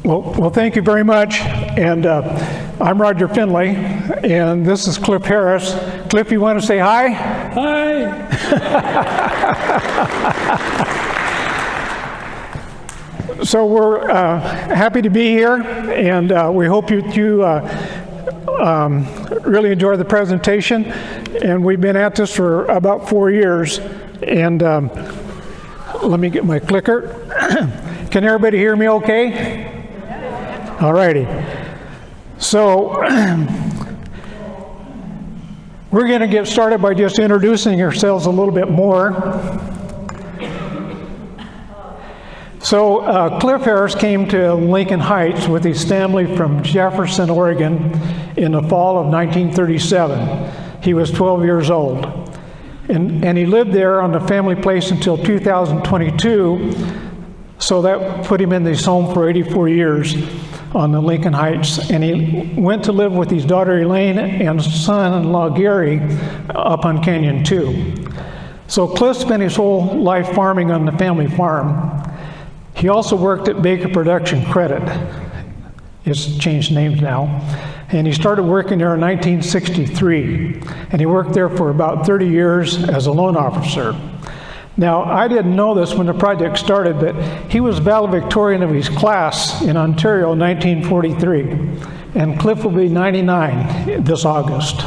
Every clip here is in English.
Well, thank you very much. And I'm Roger Finley, and this is Cliff Harris. Cliff, you want to say hi? Hi. So we're happy to be here, and we hope you really enjoy the presentation. And we've been at this for about 4 years. And let me get my clicker. Can everybody hear me okay? All righty. So we're going to get started by just introducing ourselves a little bit more. So Cliff Harris came to Lincoln Heights with his family from Jefferson, Oregon in the fall of 1937. He was 12 years old. And he lived there on the family place until 2022, so that put him in this home for 84 years on the Lincoln Heights. And he went to live with his daughter Elaine and son-in-law Gary up on Canyon 2. So Cliff spent his whole life farming on the family farm. He also worked at Baker Production Credit. It's changed names now. And he started working there in 1963. And he worked there for about 30 years as a loan officer. Now, I didn't know this when the project started, but he was valedictorian of his class in Ontario in 1943. And Cliff will be 99 this August.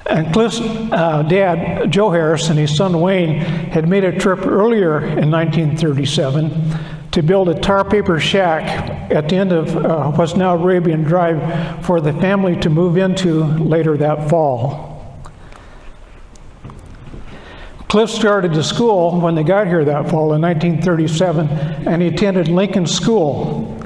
And Cliff's dad, Joe Harris, and his son Wayne had made a trip earlier in 1937 to build a tar paper shack at the end of what's now Arabian Drive for the family to move into later that fall. Cliff started to school when they got here that fall in 1937, and he attended Lincoln School.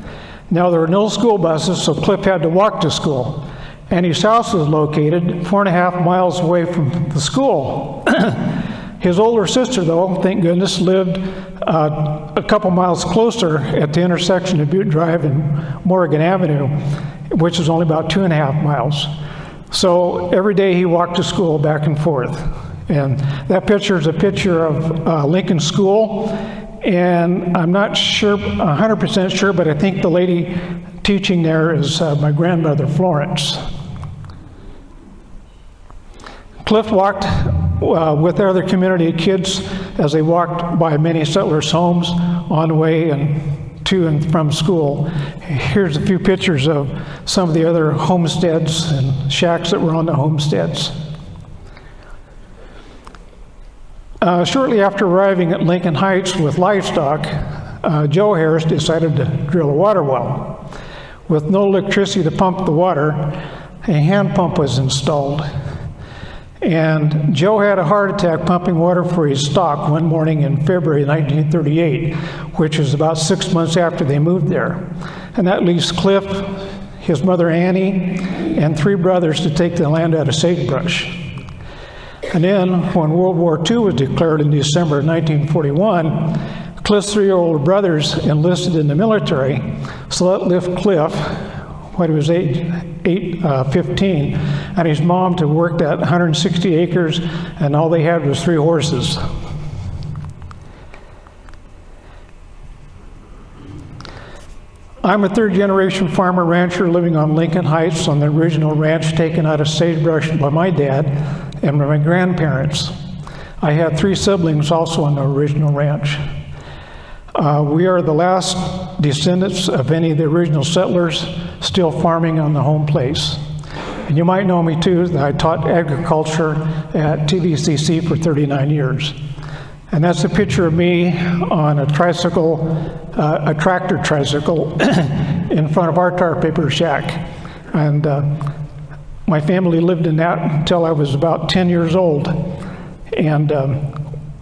Now, there were no school buses, so Cliff had to walk to school. And his house was located 4.5 miles away from the school. His older sister, though, thank goodness, lived a couple miles closer at the intersection of Butte Drive and Morgan Avenue, which is only about 2.5 miles. So every day he walked to school back and forth. And that picture is a picture of Lincoln School. And I'm not sure, 100% sure, but I think the lady teaching there is my grandmother, Florence. Cliff walked with other community kids as they walked by many settlers' homes on the way to and from school. Here's a few pictures of some of the other homesteads and shacks that were on the homesteads. Shortly after arriving at Lincoln Heights with livestock, Joe Harris decided to drill a water well. With no electricity to pump the water, a hand pump was installed. And Joe had a heart attack pumping water for his stock one morning in February 1938, which was about 6 months after they moved there. And that leaves Cliff, his mother Annie, and 3 brothers to take the land out of sagebrush. And then, when World War II was declared in December 1941, Cliff's 3 older brothers enlisted in the military, so that left Cliff, when he was 15, and his mom to work that 160 acres, and all they had was 3 horses. I'm a 3rd-generation farmer rancher living on Lincoln Heights on the original ranch taken out of sagebrush by my dad and my grandparents. I had 3 siblings also on the original ranch. We are the last descendants of any of the original settlers still farming on the home place. And you might know me too, that I taught agriculture at TVCC for 39 years. And that's a picture of me on a tricycle, a tractor tricycle, in front of our tar paper shack. And my family lived in that until I was about 10 years old. And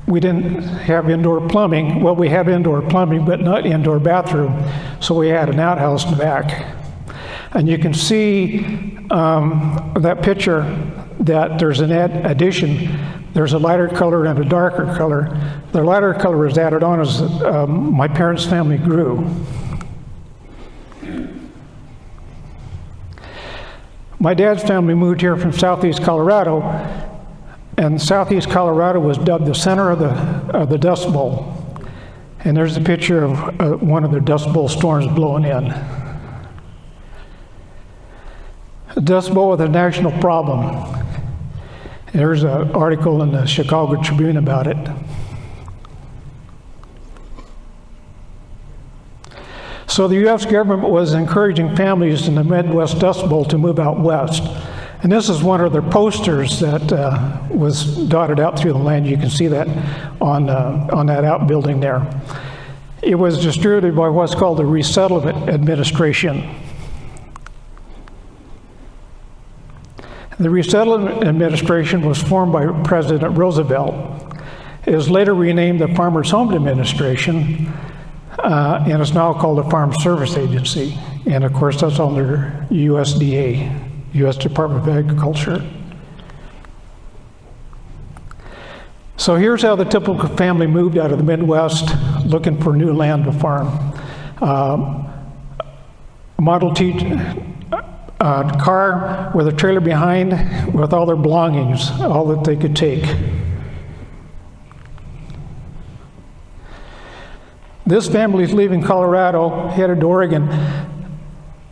we didn't have indoor plumbing. Well, we have indoor plumbing, but not indoor bathroom. So we had an outhouse in the back. And you can see that picture that there's an addition. There's a lighter color and a darker color. The lighter color was added on as my parents' family grew. My dad's family moved here from southeast Colorado And southeast Colorado was dubbed the center of the Dust Bowl. And there's a picture of one of the Dust Bowl storms blowing in. The Dust Bowl was a national problem. There's an article in the Chicago Tribune about it. So the U.S. government was encouraging families in the Midwest Dust Bowl to move out west. And this is one of their posters that was dotted out through the land. You can see that on that outbuilding there. It was distributed by what's called the Resettlement Administration. The Resettlement Administration was formed by President Roosevelt. It was later renamed the Farmers Home Administration, and it's now called the Farm Service Agency. And of course, that's under USDA, U.S. Department of Agriculture. So here's how the typical family moved out of the Midwest looking for new land to farm. Model T car with a trailer behind with all their belongings, all that they could take. This family's leaving Colorado, headed to Oregon.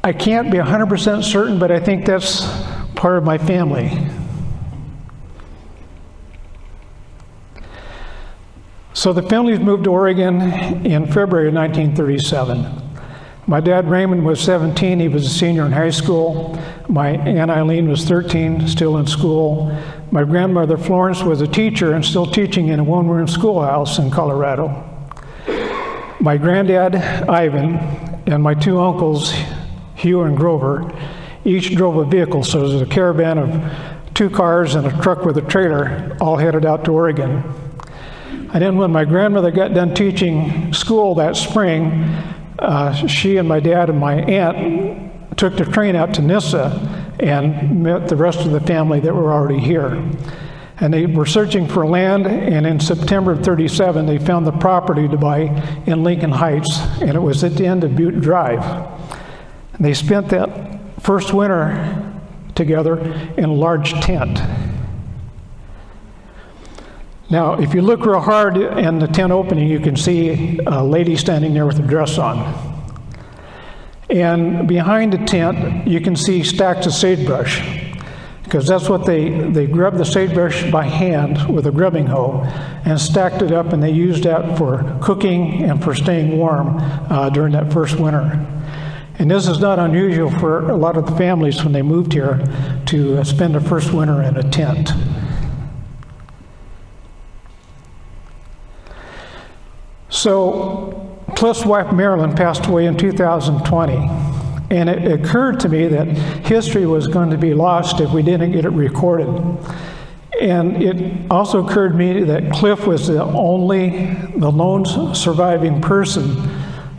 I can't be 100% certain, but I think that's part of my family. So the families moved to Oregon in February of 1937. My dad Raymond was 17, he was a senior in high school. My Aunt Eileen was 13, still in school. My grandmother Florence was a teacher and still teaching in a one-room schoolhouse in Colorado. My granddad Ivan and my two uncles Hugh and Grover each drove a vehicle, so it was a caravan of 2 cars and a truck with a trailer, all headed out to Oregon. And then when my grandmother got done teaching school that spring, she and my dad and my aunt took the train out to Nissa and met the rest of the family that were already here. And they were searching for land, and in September of '37, they found the property to buy in Lincoln Heights, and it was at the end of Butte Drive. And they spent that first winter together in a large tent. Now, if you look real hard in the tent opening, you can see a lady standing there with a dress on. And behind the tent, you can see stacks of sagebrush, because that's what they grubbed the sagebrush by hand with a grubbing hoe and stacked it up, and they used that for cooking and for staying warm during that first winter. And this is not unusual for a lot of the families when they moved here to spend the first winter in a tent. So Cliff's wife Marilyn passed away in 2020, and it occurred to me that history was going to be lost if we didn't get it recorded. And it also occurred to me that Cliff was the lone surviving person,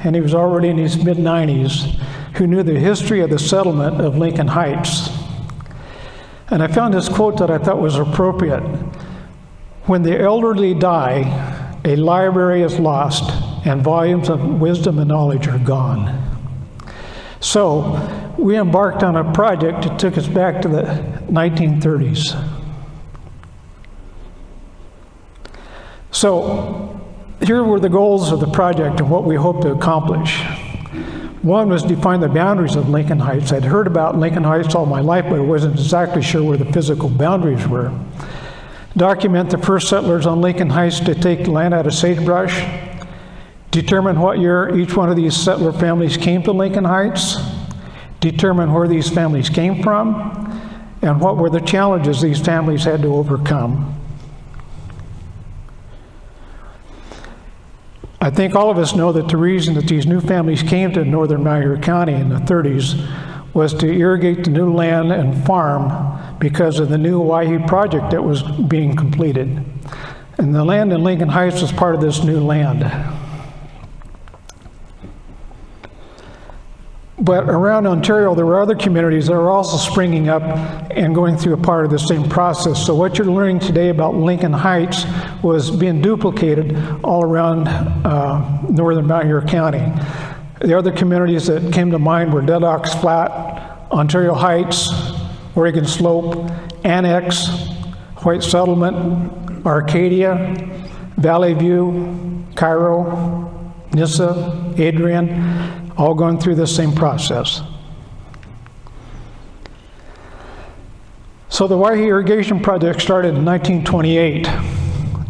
and he was already in his mid-90s, who knew the history of the settlement of Lincoln Heights. And I found this quote that I thought was appropriate. When the elderly die, a library is lost, and volumes of wisdom and knowledge are gone. So we embarked on a project that took us back to the 1930s. So here were the goals of the project and what we hoped to accomplish. One was define the boundaries of Lincoln Heights. I'd heard about Lincoln Heights all my life, but I wasn't exactly sure where the physical boundaries were. Document the first settlers on Lincoln Heights to take land out of sagebrush. Determine what year each one of these settler families came to Lincoln Heights. Determine where these families came from, and what were the challenges these families had to overcome. I think all of us know that the reason that these new families came to northern Malheur County in the 30s was to irrigate the new land and farm because of the new Waihe project that was being completed. And the land in Lincoln Heights was part of this new land. But around Ontario, there were other communities that were also springing up and going through a part of the same process. So what you're learning today about Lincoln Heights was being duplicated all around northern Malheur County. The other communities that came to mind were Dead Ox Flat, Ontario Heights, Oregon Slope, Annex, White Settlement, Arcadia, Valley View, Cairo, Nyssa, Adrian, all going through the same process. So the Waihe Irrigation Project started in 1928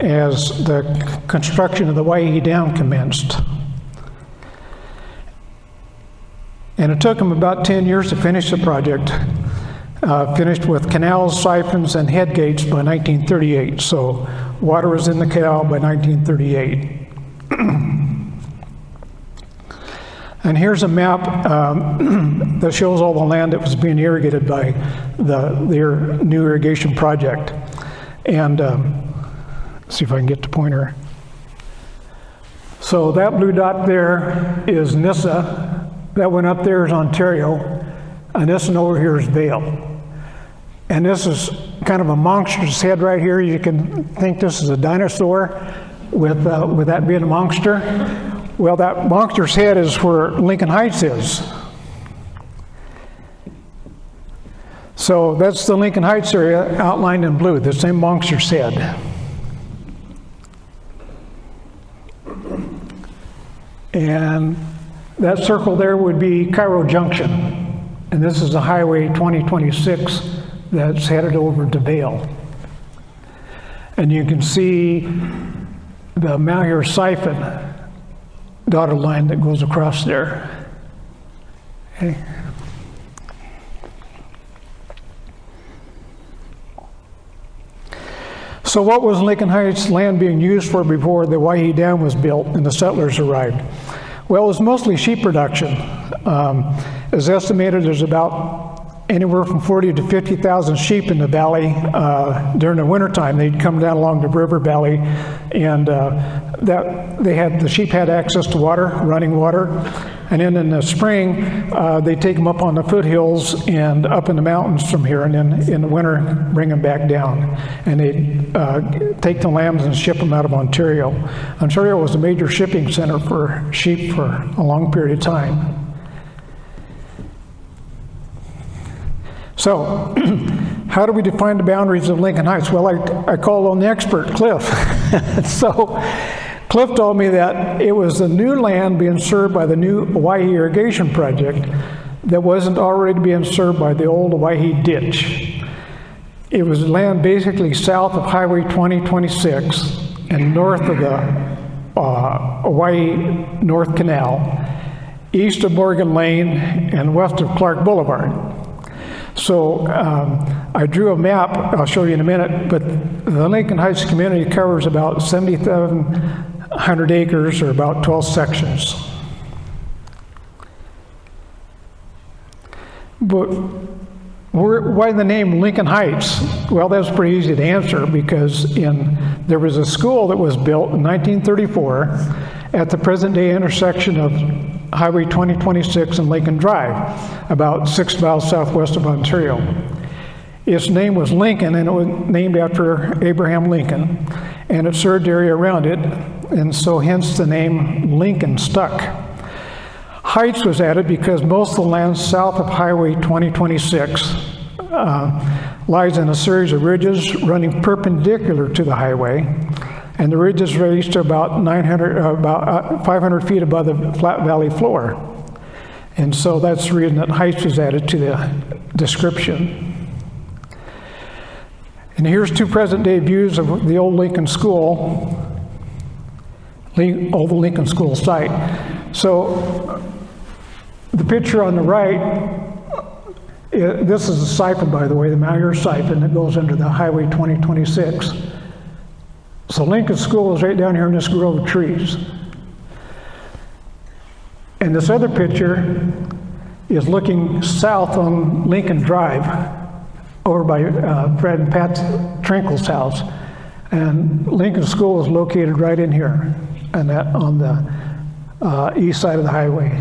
as the construction of the Waihe Dam commenced. And it took them about 10 years to finish the project, finished with canals, siphons, and head gates by 1938. So water was in the canal by 1938. And here's a map that shows all the land that was being irrigated by their new irrigation project. And let's see if I can get the pointer. So that blue dot there is Nyssa. That one up there is Ontario. And this one over here is Vail. And this is kind of a monster's head right here. You can think this is a dinosaur with that being a monster. Well, that monster's head is where Lincoln Heights is. So that's the Lincoln Heights area outlined in blue, the same monster's head. And that circle there would be Cairo Junction. And this is the Highway 2026 that's headed over to Vail. And you can see the Malheur siphon dotted line that goes across there. Okay. So what was Lincoln Heights land being used for before the Waihe Dam was built and the settlers arrived? Well, it was mostly sheep production. It's estimated there's about anywhere from 40 to 50,000 sheep in the valley during the wintertime. They'd come down along the river valley, and the sheep had access to water, running water. And then in the spring, they take them up on the foothills and up in the mountains from here, and then in the winter, bring them back down. And they'd take the lambs and ship them out of Ontario. Ontario was a major shipping center for sheep for a long period of time. So, how do we define the boundaries of Lincoln Heights? Well, I called on the expert, Cliff. So, Cliff told me that it was the new land being served by the new Waihe Irrigation Project that wasn't already being served by the old Waihe Ditch. It was land basically south of Highway 2026 and north of the Waihe North Canal, east of Morgan Lane, and west of Clark Boulevard. So I drew a map, I'll show you in a minute, but the Lincoln Heights community covers about 7,700 acres, or about 12 sections. But why the name Lincoln Heights? Well, that's pretty easy to answer, because there was a school that was built in 1934 at the present-day intersection of Highway 2026 and Lincoln Drive, about 6 miles southwest of Ontario. Its name was Lincoln, and it was named after Abraham Lincoln, and it served the area around it, and so hence the name Lincoln stuck. Heights was added because most of the land south of Highway 2026 lies in a series of ridges running perpendicular to the highway, and the ridges raised to about 500 feet above the flat valley floor. And so that's the reason that Heights was added to the description. And here's two present-day views of the old Lincoln School, old Lincoln School site. So the picture on the right, this is a siphon, by the way, the Malheur siphon that goes under the Highway 2026. So Lincoln School is right down here in this grove of trees. And this other picture is looking south on Lincoln Drive over by Fred and Pat Trinkle's house. And Lincoln School is located right in here, and that on the east side of the highway.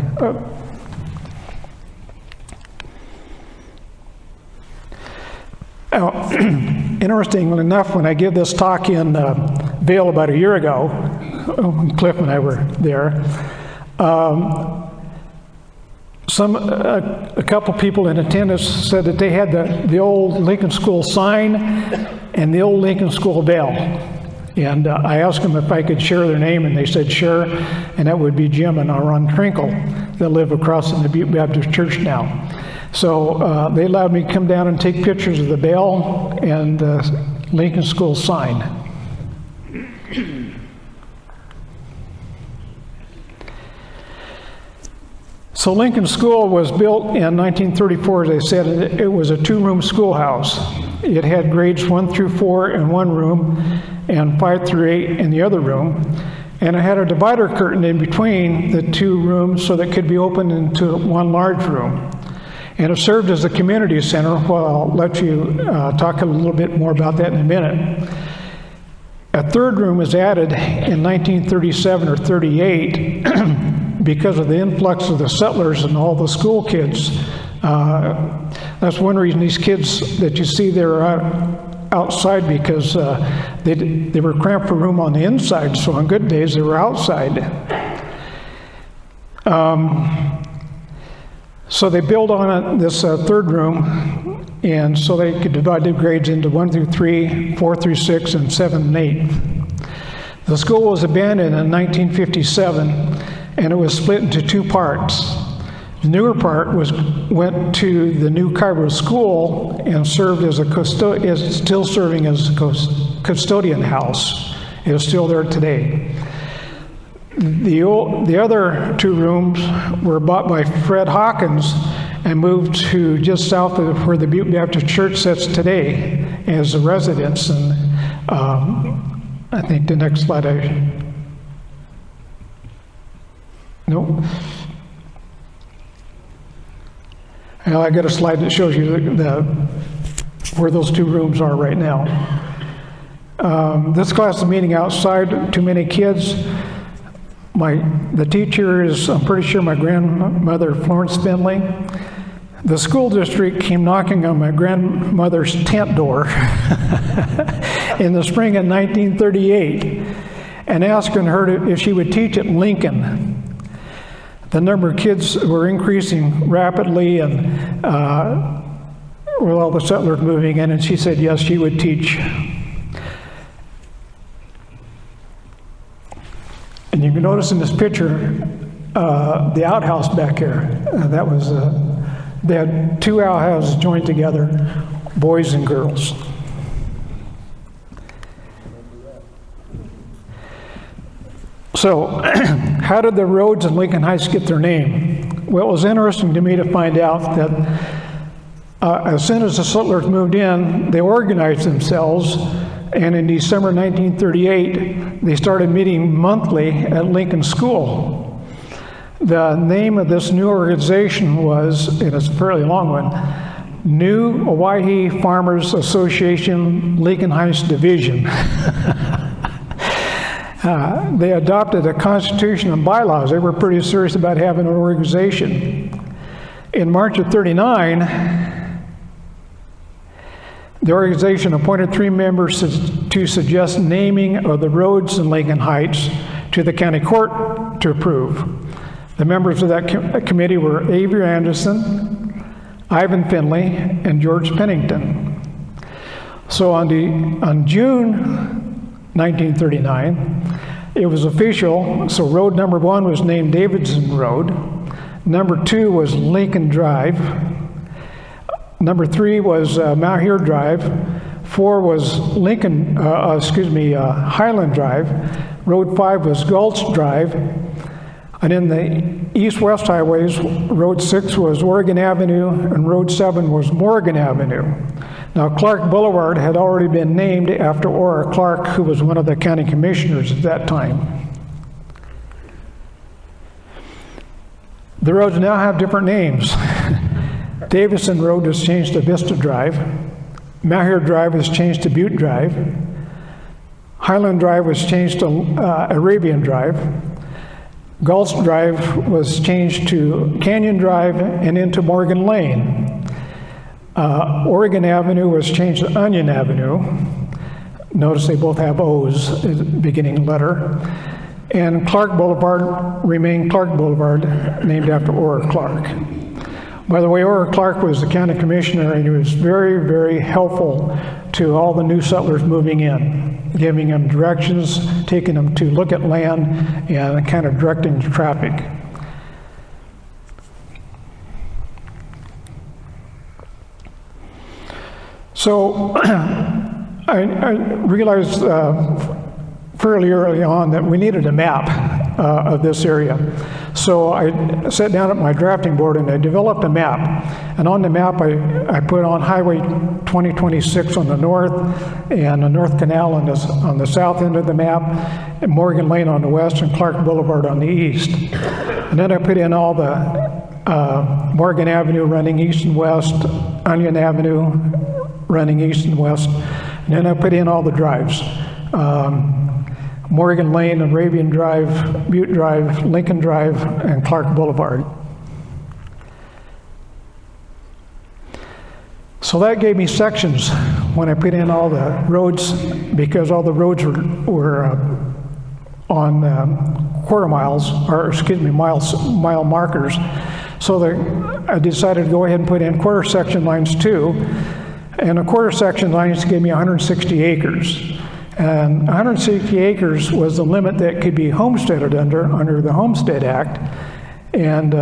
Interestingly enough, when I gave this talk in Vail about a year ago, Cliff and I were there, a couple people in attendance said that they had the old Lincoln School sign and the old Lincoln School bell. And I asked them if I could share their name, and they said sure, and that would be Jim and Ron Trinkle that live across in the Butte Baptist Church now. So they allowed me to come down and take pictures of the bell and the Lincoln School sign. So Lincoln School was built in 1934, as I said. It was a two-room schoolhouse. It had grades 1 through 4 in one room and 5 through 8 in the other room. And it had a divider curtain in between the two rooms so that it could be opened into one large room. And it served as a community center. Well, I'll let you talk a little bit more about that in a minute. A third room was added in 1937 or 38 because of the influx of the settlers and all the school kids. That's one reason these kids that you see there are outside, because they were cramped for room on the inside, so on good days they were outside. So they built on this third room, and so they could divide the grades into 1 through 3, 4 through 6, and 7 and 8. The school was abandoned in 1957, and it was split into two parts. The newer part went to the new Cairo School and served as is still serving as a custodian house. It is still there today. The other two rooms were bought by Fred Hawkins and moved to just south of where the Butte Baptist Church sits today as a residence. And I think the next slide nope. Well, I got a slide that shows you where those two rooms are right now. This class is meeting outside, too many kids. The teacher is, I'm pretty sure, my grandmother, Florence Finley. The school district came knocking on my grandmother's tent door in the spring of 1938 and asking her if she would teach at Lincoln. The number of kids were increasing rapidly, and with all the settlers moving in, and she said yes, she would teach. And you can notice in this picture the outhouse back here. They had two outhouses joined together, boys and girls. So, how did the roads in Lincoln Heights get their name? Well, it was interesting to me to find out that as soon as the settlers moved in, they organized themselves, and in December 1938, they started meeting monthly at Lincoln School. The name of this new organization was, and it's a fairly long one, New Owyhee Farmers Association Lincoln Heights Division. They adopted a constitution and bylaws. They were pretty serious about having an organization. In March of '39, the organization appointed 3 members to suggest naming of the roads in Lincoln Heights to the county court to approve. The members of that committee were Avery Anderson, Ivan Finley, and George Pennington. So on June 1939, it was official. So road number 1 was named Davidson Road. Number 2 was Lincoln Drive. Number 3 was Malheur Drive. 4 was Highland Drive. Road 5 was Gulch Drive. And in the east-west highways, Road 6 was Oregon Avenue, and Road 7 was Morgan Avenue. Now, Clark Boulevard had already been named after Ora Clark, who was one of the county commissioners at that time. The roads now have different names. Davison Road was changed to Vista Drive. Malheur Drive was changed to Butte Drive. Highland Drive was changed to Arabian Drive. Gulch Drive was changed to Canyon Drive and into Morgan Lane. Oregon Avenue was changed to Onion Avenue. Notice they both have O's at the beginning letter. And Clark Boulevard remained Clark Boulevard, named after Ora Clark. By the way, Orr Clark was the county commissioner, and he was very, very helpful to all the new settlers moving in, giving them directions, taking them to look at land, and kind of directing the traffic. So I realized fairly early on that we needed a map of this area. So I sat down at my drafting board and I developed a map. And on the map, I put on Highway 2026 on the north, and the North Canal on the south end of the map, and Morgan Lane on the west, and Clark Boulevard on the east. And then I put in all the Morgan Avenue running east and west, Onion Avenue running east and west, and then I put in all the drives. Morgan Lane, Arabian Drive, Butte Drive, Lincoln Drive, and Clark Boulevard. So that gave me sections when I put in all the roads, because all the roads were on quarter miles, or excuse me, mile markers. So I decided to go ahead and put in quarter section lines too. And the quarter section lines gave me 160 acres. And 160 acres was the limit that could be homesteaded under the Homestead Act. And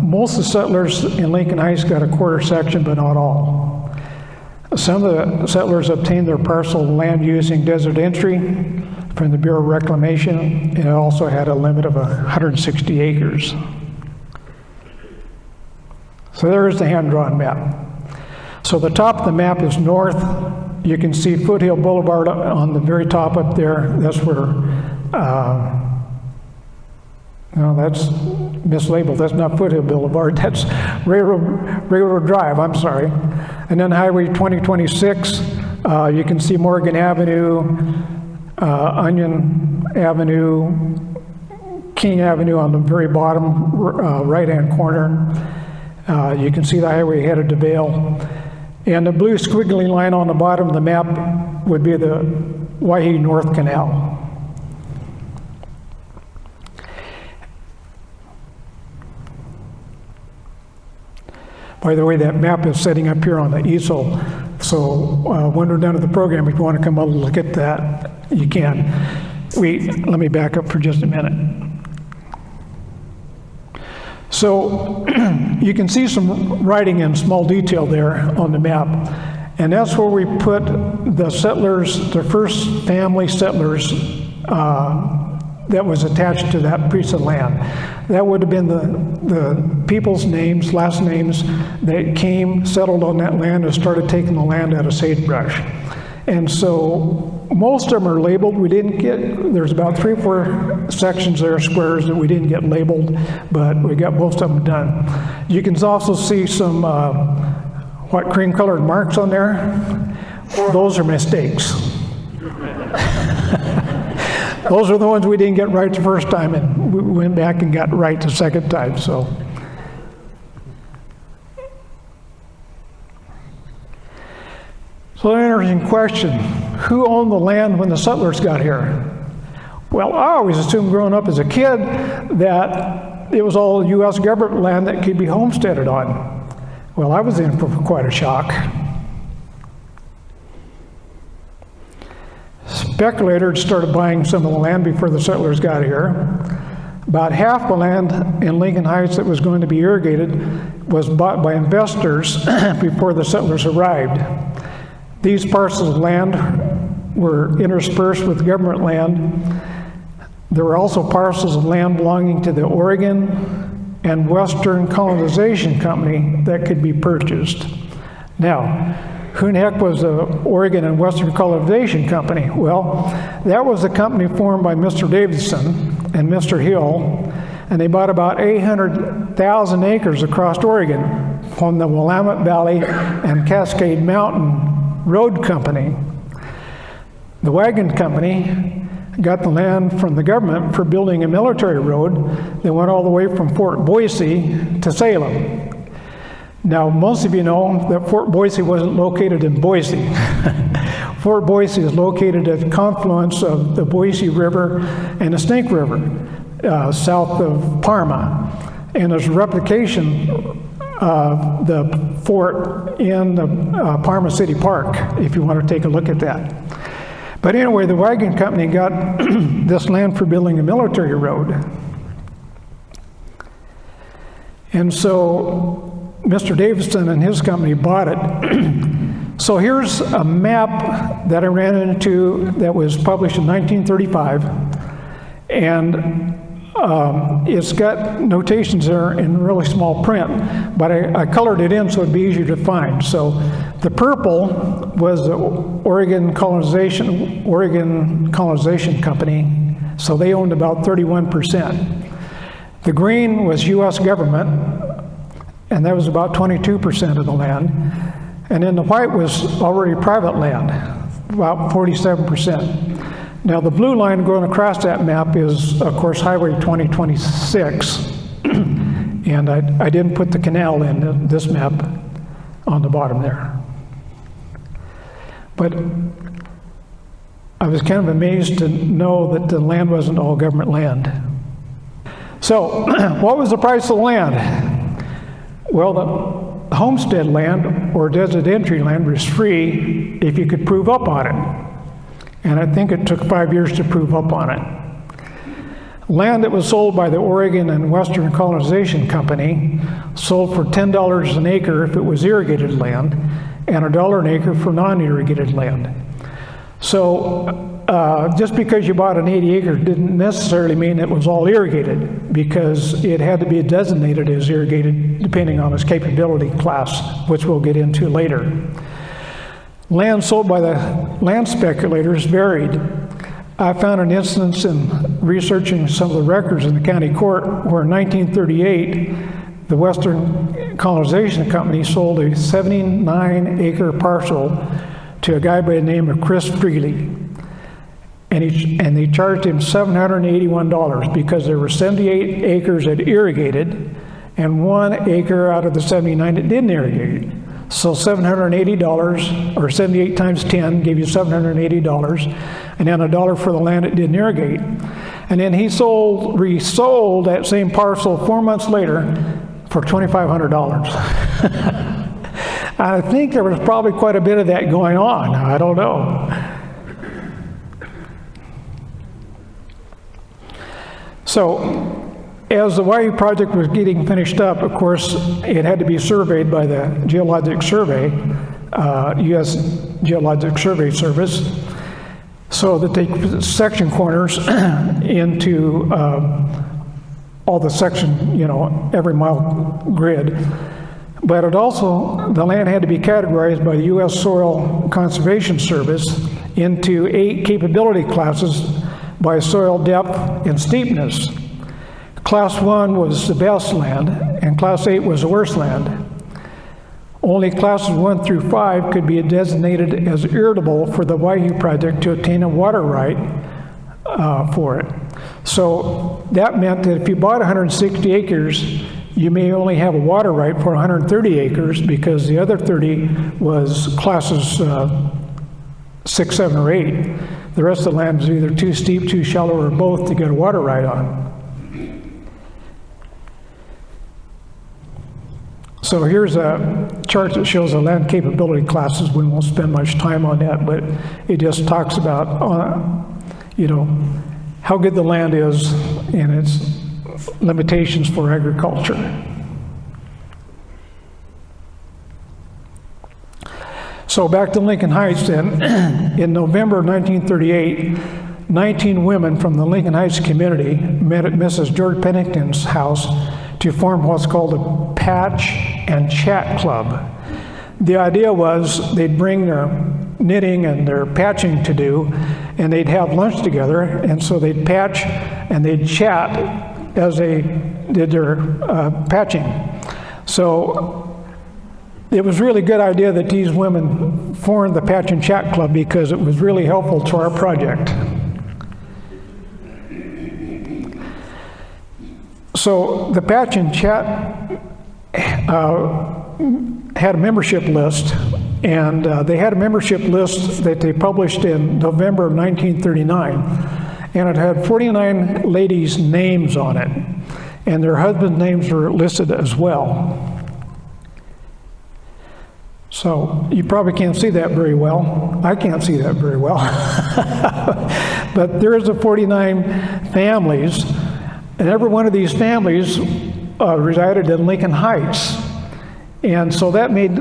most of the settlers in Lincoln Heights got a quarter section, but not all. Some of the settlers obtained their parcel of land using desert entry from the Bureau of Reclamation, and it also had a limit of 160 acres. So there's the hand-drawn map. So the top of the map is north. You can see Foothill Boulevard on the very top up there. That's where, no, that's mislabeled. That's not Foothill Boulevard. That's Railroad Drive, I'm sorry. And then Highway 2026, you can see Morgan Avenue, Onion Avenue, King Avenue on the very bottom right-hand corner. You can see the highway headed to Vail. And the blue squiggly line on the bottom of the map would be the Waihe North Canal. By the way, that map is setting up here on the easel. So when we're done with the program, if you want to come up and look at that, you can. Let me back up for just a minute. So you can see some writing in small detail there on the map. And that's where we put the settlers, the first family settlers that was attached to that piece of land. That would have been the people's names, last names that came, settled on that land, and started taking the land out of sagebrush. And so most of them are labeled. We didn't get, there's about 3 or 4 sections there, squares, that we didn't get labeled, but we got most of them done. You can also see some cream-colored marks on there. Those are mistakes. Those are the ones we didn't get right the first time, and we went back and got right the second time, so. So an interesting question. Who owned the land when the settlers got here? Well, I always assumed growing up as a kid that it was all U.S. government land that could be homesteaded on. Well, I was in for quite a shock. Speculators started buying some of the land before the settlers got here. About half the land in Lincoln Heights that was going to be irrigated was bought by investors before the settlers arrived. These parcels of land were interspersed with government land. There were also parcels of land belonging to the Oregon and Western Colonization Company that could be purchased. Now, who in the heck was the Oregon and Western Colonization Company? Well, that was a company formed by Mr. Davidson and Mr. Hill, and they bought about 800,000 acres across Oregon from the Willamette Valley and Cascade Mountain Road Company. The Wagon Company got the land from the government for building a military road that went all the way from Fort Boise to Salem. Now, most of you know that Fort Boise wasn't located in Boise. Fort Boise is located at the confluence of the Boise River and the Snake River, south of Parma. And there's a replication the fort in the Parma City Park, if you want to take a look at that. But anyway, the wagon company got this land for building a military road. And so Mr. Davidson and his company bought it. So here's a map that I ran into that was published in 1935. And it's got notations there in really small print, but I colored it in so it'd be easier to find. So the purple was the Oregon Colonization Company, so they owned about 31%. The green was U.S. government, and that was about 22% of the land. And then the white was already private land, about 47%. Now, the blue line going across that map is, of course, Highway 2026, and I didn't put the canal in this map on the bottom there. But I was kind of amazed to know that the land wasn't all government land. So, what was the price of the land? Well, the homestead land, or desert entry land, was free if you could prove up on it. And I think it took 5 years to prove up on it. Land that was sold by the Oregon and Western Colonization Company sold for $10 an acre if it was irrigated land, and $1 an acre for non-irrigated land. So just because you bought an 80 acres didn't necessarily mean it was all irrigated, because it had to be designated as irrigated depending on its capability class, which we'll get into later. Land sold by the land speculators varied. I found an instance in researching some of the records in the county court where in 1938, the Western Colonization Company sold a 79-acre parcel to a guy by the name of Chris Freely. And they charged him $781 because there were 78 acres that irrigated and 1 acre out of the 79 that didn't irrigate. So $780, or 78 times 10, gave you $780, and then $1 for the land that didn't irrigate. And then he resold that same parcel 4 months later for $2,500. I think there was probably quite a bit of that going on. I don't know. So, as the Waihe project was getting finished up, of course, it had to be surveyed by the Geologic Survey, U.S. Geologic Survey Service, so that they put section corners into all the section, every mile grid. But it also, the land had to be categorized by the U.S. Soil Conservation Service into 8 capability classes by soil depth and steepness. Class 1 was the best land, and Class 8 was the worst land. Only classes 1 through 5 could be designated as irritable for the Waihe project to obtain a water right for it. So that meant that if you bought 160 acres, you may only have a water right for 130 acres because the other 30 was classes 6, 7, or 8. The rest of the land is either too steep, too shallow, or both to get a water right on. So here's a chart that shows the land capability classes. We won't spend much time on that, but it just talks about, how good the land is and its limitations for agriculture. So back to Lincoln Heights then. In November of 1938, 19 women from the Lincoln Heights community met at Mrs. George Pennington's house to form what's called a Patch and Chat Club. The idea was they'd bring their knitting and their patching to do, and they'd have lunch together, and so they'd patch and they'd chat as they did their patching. So it was a really good idea that these women formed the Patch and Chat Club because it was really helpful to our project. So the Patch and Chat had a membership list, and they had a membership list that they published in November of 1939, and it had 49 ladies' names on it, and their husbands' names were listed as well. So you probably can't see that very well. I can't see that very well. But there is a 49 families, and every one of these families resided in Lincoln Heights. And so that made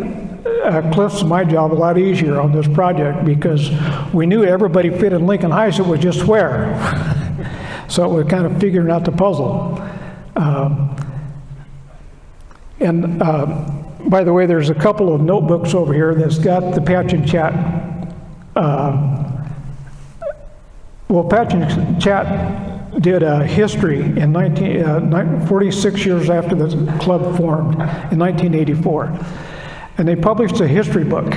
Cliff's and my job a lot easier on this project, because we knew everybody fit in Lincoln Heights. It was just where. So it was kind of figuring out the puzzle. By the way, there's a couple of notebooks over here that's got the Patch and Chat. Patch and Chat did a history in 46 years after the club formed in 1984. And they published a history book.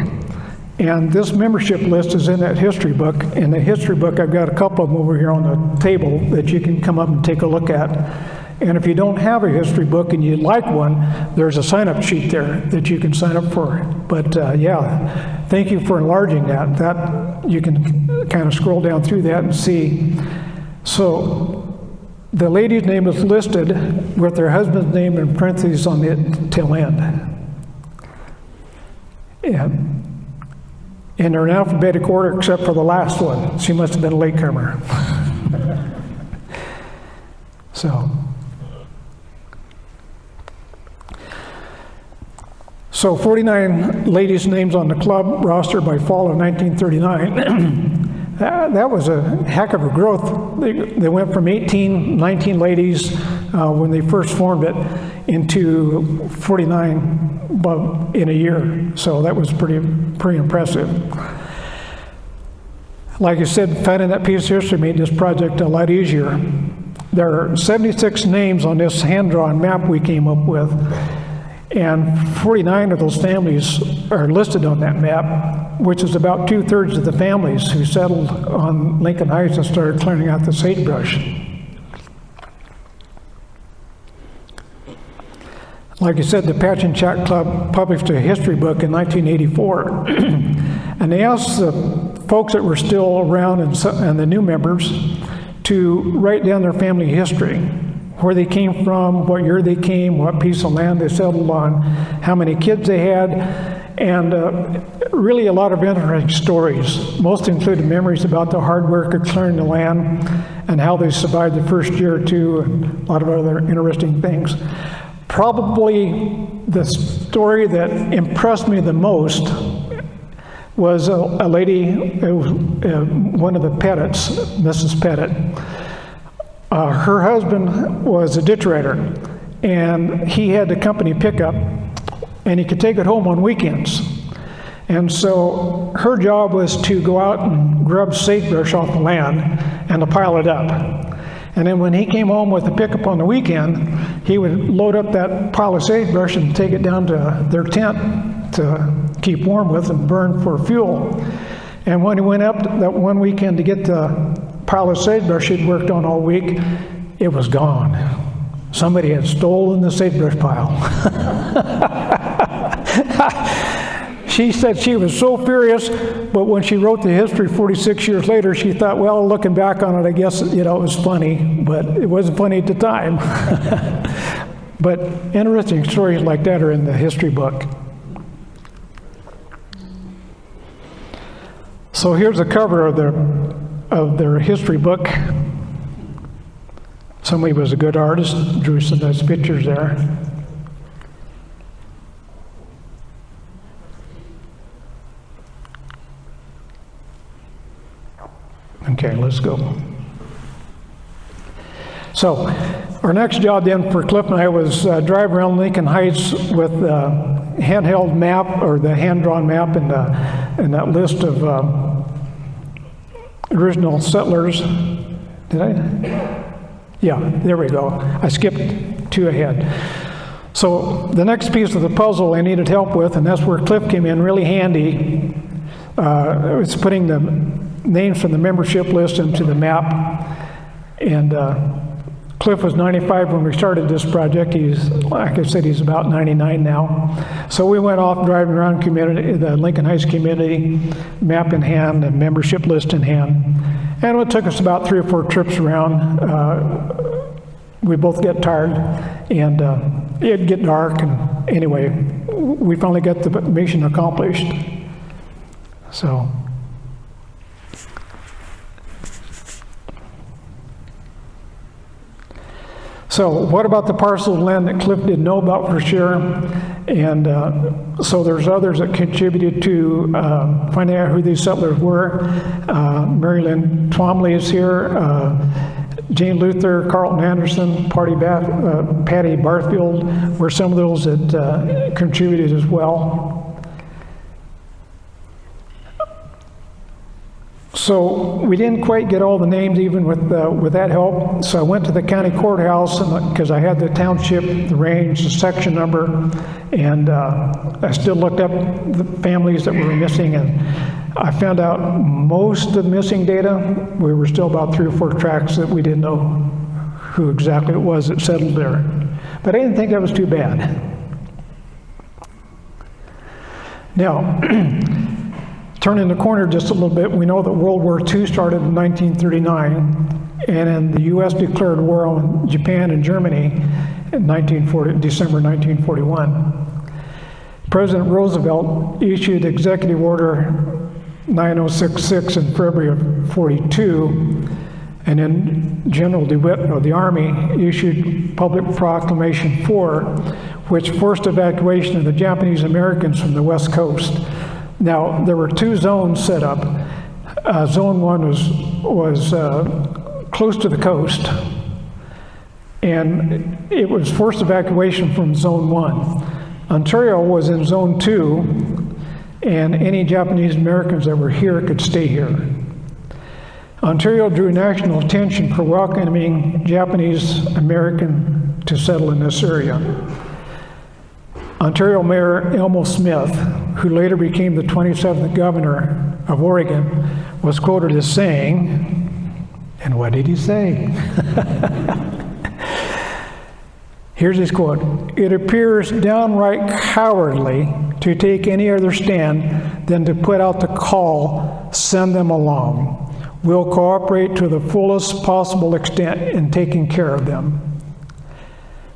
And this membership list is in that history book. In the history book, I've got a couple of them over here on the table that you can come up and take a look at. And if you don't have a history book and you'd like one, there's a sign-up sheet there that you can sign up for. But yeah, thank you for enlarging that. That you can kind of scroll down through that and see. So the lady's name is listed with her husband's name in parentheses on the tail end. And they're in alphabetic order except for the last one. She must have been a latecomer. So 49 ladies' names on the club roster by fall of 1939. That was a heck of a growth. They went from 19 ladies when they first formed it into 49 in a year. So that was pretty impressive. Like I said, finding that piece of history made this project a lot easier. There are 76 names on this hand-drawn map we came up with. And 49 of those families are listed on that map, which is about 2/3 of the families who settled on Lincoln Heights and started clearing out the sagebrush. Like I said, the Patch and Chat Club published a history book in 1984. And they asked the folks that were still around and the new members to write down their family history. Where they came from, what year they came, what piece of land they settled on, how many kids they had, and really a lot of interesting stories. Most included memories about the hard work of clearing the land and how they survived the first year or two, and a lot of other interesting things. Probably the story that impressed me the most was a lady, one of the Pettits, Mrs. Pettit. Her husband was a ditch rider, and he had the company pickup, and he could take it home on weekends. And so her job was to go out and grub sagebrush off the land and to pile it up. And then when he came home with the pickup on the weekend, he would load up that pile of sagebrush and take it down to their tent to keep warm with and burn for fuel. And when he went up that one weekend to get the pile of sagebrush he'd worked on all week, it was gone. Somebody had stolen the sagebrush pile. She said she was so furious, but when she wrote the history 46 years later, she thought, well, looking back on it, I guess, it was funny, but it wasn't funny at the time. But interesting stories like that are in the history book. So here's a cover of their history book. Somebody was a good artist, drew some nice pictures there. Okay, let's go. So our next job then for Cliff and I was drive around Lincoln Heights with the handheld map, or the hand-drawn map, and that list of original settlers. Did I? Yeah, there we go. I skipped 2 ahead. So the next piece of the puzzle I needed help with, and that's where Cliff came in really handy. It's putting the names from the membership list into the map. And Cliff was 95 when we started this project. He's, like I said, he's about 99 now. So we went off driving around the Lincoln Heights community, map in hand and membership list in hand. And it took us about 3 or 4 trips around. We both get tired, and it'd get dark. And anyway, we finally got the mission accomplished. So. So what about the parcel of land that Cliff didn't know about for sure? And so there's others that contributed to finding out who these settlers were. Mary Lynn Twomley is here, Jane Luther, Carlton Anderson, Patty Barfield were some of those that contributed as well. So we didn't quite get all the names even with that help. So I went to the county courthouse because I had the township, the range, the section number, and I still looked up the families that were missing, and I found out most of the missing data, we were still about 3 or 4 tracks that we didn't know who exactly it was that settled there. But I didn't think that was too bad. Now, turning the corner just a little bit, we know that World War II started in 1939, and then the U.S. declared war on Japan and Germany in December 1941. President Roosevelt issued Executive Order 9066 in February of 42, and then General DeWitt of the Army issued Public Proclamation 4, which forced evacuation of the Japanese Americans from the West Coast. Now, there were 2 zones set up. Zone 1 was close to the coast, and it was forced evacuation from Zone 1. Ontario was in Zone 2, and any Japanese Americans that were here could stay here. Ontario drew national attention for welcoming Japanese American to settle in this area. Ontario Mayor Elmo Smith, who later became the 27th governor of Oregon, was quoted as saying, and what did he say? Here's his quote: "It appears downright cowardly to take any other stand than to put out the call, send them along. We'll cooperate to the fullest possible extent in taking care of them."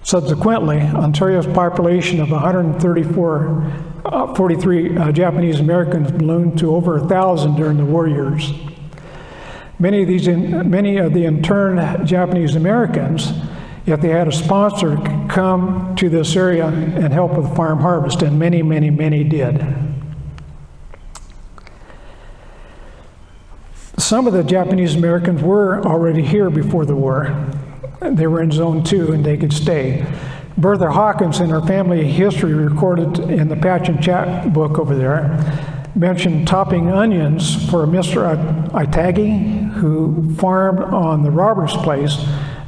Subsequently, Ontario's population of 143 Japanese Americans ballooned to over 1,000 during the war years. Many of the interned Japanese Americans, if they had a sponsor, could come to this area and help with farm harvest, and many, many, many did. Some of the Japanese Americans were already here before the war. They were in Zone 2 and they could stay. Bertha Hawkins, in her family history recorded in the Patch and Chat book over there, mentioned topping onions for a Mr. Itagi, who farmed on the Roberts Place,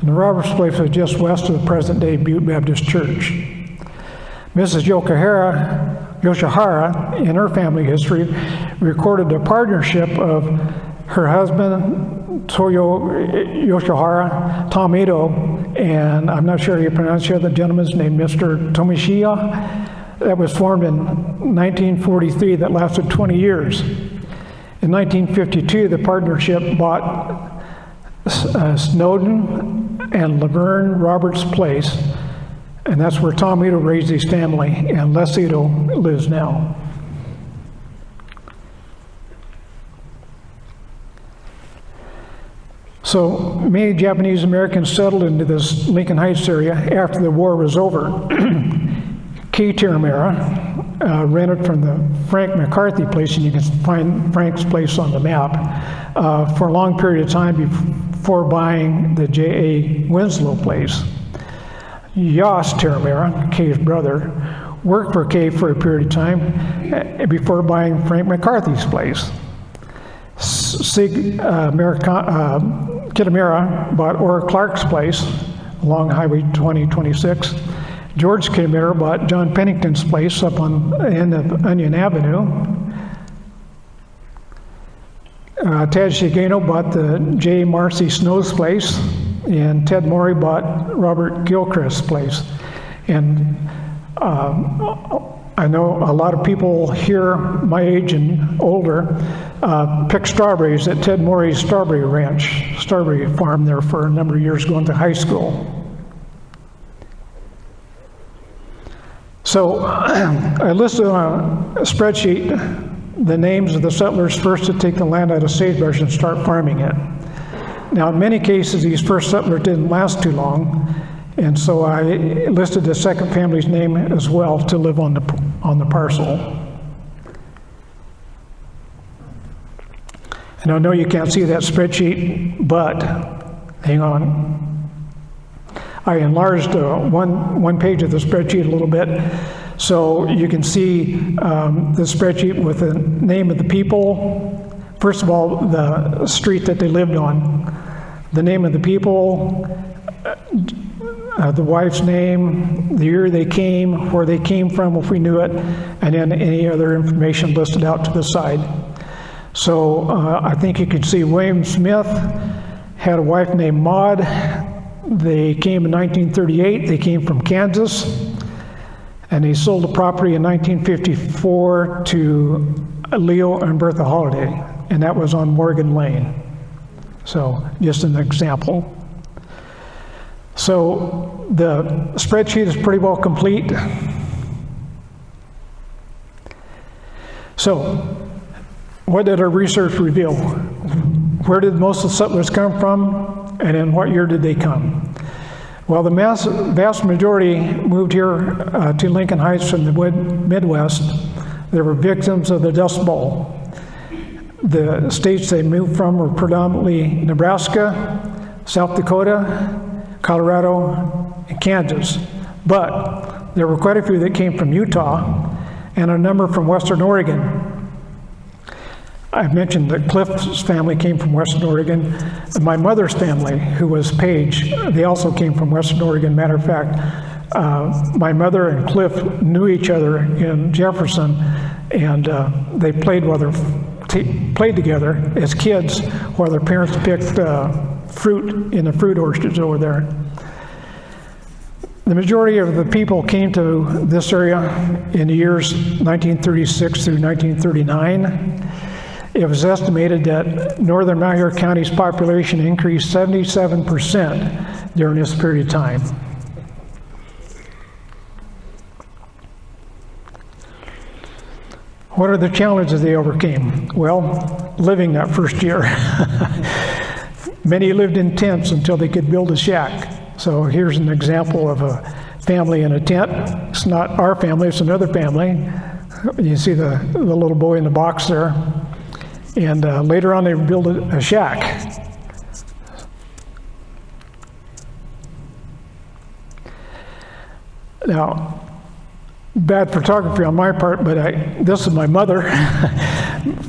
and the Roberts Place was just west of the present-day Butte Baptist Church. Mrs. Yoshihara, in her family history, recorded a partnership of her husband, Toyo Yoshihara, Tom Ito, and I'm not sure how you pronounce the other gentleman's name, Mr. Tomishiya, that was formed in 1943 that lasted 20 years. In 1952, the partnership bought Snowden and Laverne Roberts Place, and that's where Tom Ito raised his family, and Les Ito lives now. So many Japanese Americans settled into this Lincoln Heights area after the war was over. Kay Terramera rented from the Frank McCarthy place, and you can find Frank's place on the map, for a long period of time before buying the J.A. Winslow place. Yoss Terramera, Kay's brother, worked for Kay for a period of time before buying Frank McCarthy's place. Kittamera bought Ora Clark's place along Highway 2026. George Kittamera bought John Pennington's place up on the end of Onion Avenue. Ted Shigeno bought the J. Marcy Snow's place, and Ted Morey bought Robert Gilchrist's place. And I know a lot of people here, my age and older, picked strawberries at Ted Morey's strawberry farm there for a number of years going to high school. So I listed on a spreadsheet the names of the settlers first to take the land out of sagebrush and start farming it. Now, in many cases, these first settlers didn't last too long, and so I listed the second family's name as well to live on the parcel. And I know you can't see that spreadsheet, but hang on. I enlarged one page of the spreadsheet a little bit, so you can see the spreadsheet with the name of the people. First of all, the street that they lived on, the name of the people, the wife's name, the year they came, where they came from if we knew it, and then any other information listed out to the side. So I think you can see William Smith had a wife named Maud. They came in 1938. They came from Kansas, and they sold the property in 1954 to Leo and Bertha Holliday, and that was on Morgan Lane. So just an example. So the spreadsheet is pretty well complete. So what did our research reveal? Where did most of the settlers come from? And in what year did they come? Well, the vast majority moved here to Lincoln Heights from the Midwest. They were victims of the Dust Bowl. The states they moved from were predominantly Nebraska, South Dakota, Colorado, and Kansas. But there were quite a few that came from Utah and a number from Western Oregon. I've mentioned that Cliff's family came from Western Oregon. My mother's family, who was Page, they also came from Western Oregon. Matter of fact, my mother and Cliff knew each other in Jefferson, and they played together as kids while their parents picked fruit in the fruit orchards over there. The majority of the people came to this area in the years 1936 through 1939. It was estimated that northern Malheur County's population increased 77% during this period of time. What are the challenges they overcame? Well, living that first year. Many lived in tents until they could build a shack. So here's an example of a family in a tent. It's not our family, it's another family. You see the little boy in the box there. And later on, they built a shack. Now, bad photography on my part, but this is my mother,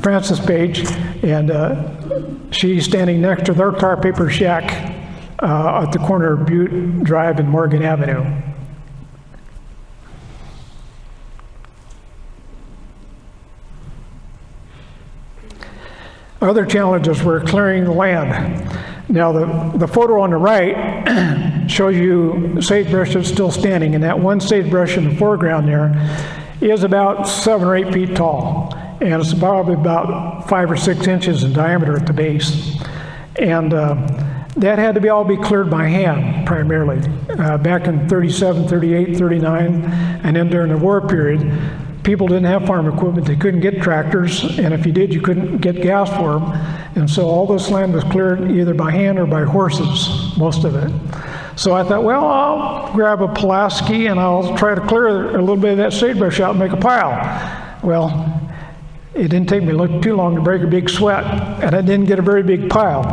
Frances Page, and she's standing next to their tar paper shack at the corner of Butte Drive and Morgan Avenue. Other challenges were clearing the land. Now, the photo on the right shows you sagebrush that's still standing, and that one sagebrush in the foreground there is about 7 or 8 feet tall, and it's probably about 5 or 6 inches in diameter at the base. And that had to all be cleared by hand, primarily, back in 37, 38, 39, and then during the war period. People didn't have farm equipment, they couldn't get tractors, and if you did, you couldn't get gas for them. And so all this land was cleared either by hand or by horses, most of it. So I thought, well, I'll grab a Pulaski and I'll try to clear a little bit of that sagebrush out and make a pile. Well, it didn't take me too long to break a big sweat, and I didn't get a very big pile.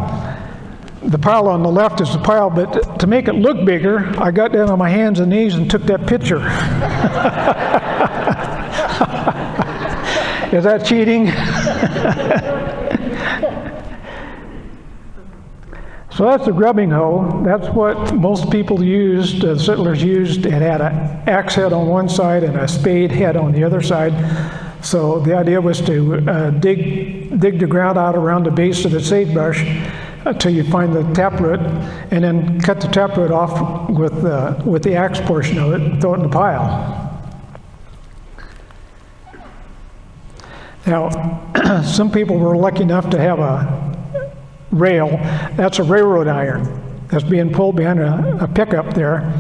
The pile on the left is the pile, but to make it look bigger, I got down on my hands and knees and took that picture. Is that cheating? So that's the grubbing hoe. That's what most people used, settlers used. It had an axe head on one side and a spade head on the other side. So the idea was to dig the ground out around the base of the sagebrush until you find the taproot, and then cut the taproot off with the axe portion of it and throw it in the pile. Now, some people were lucky enough to have a rail. That's a railroad iron that's being pulled behind a pickup there.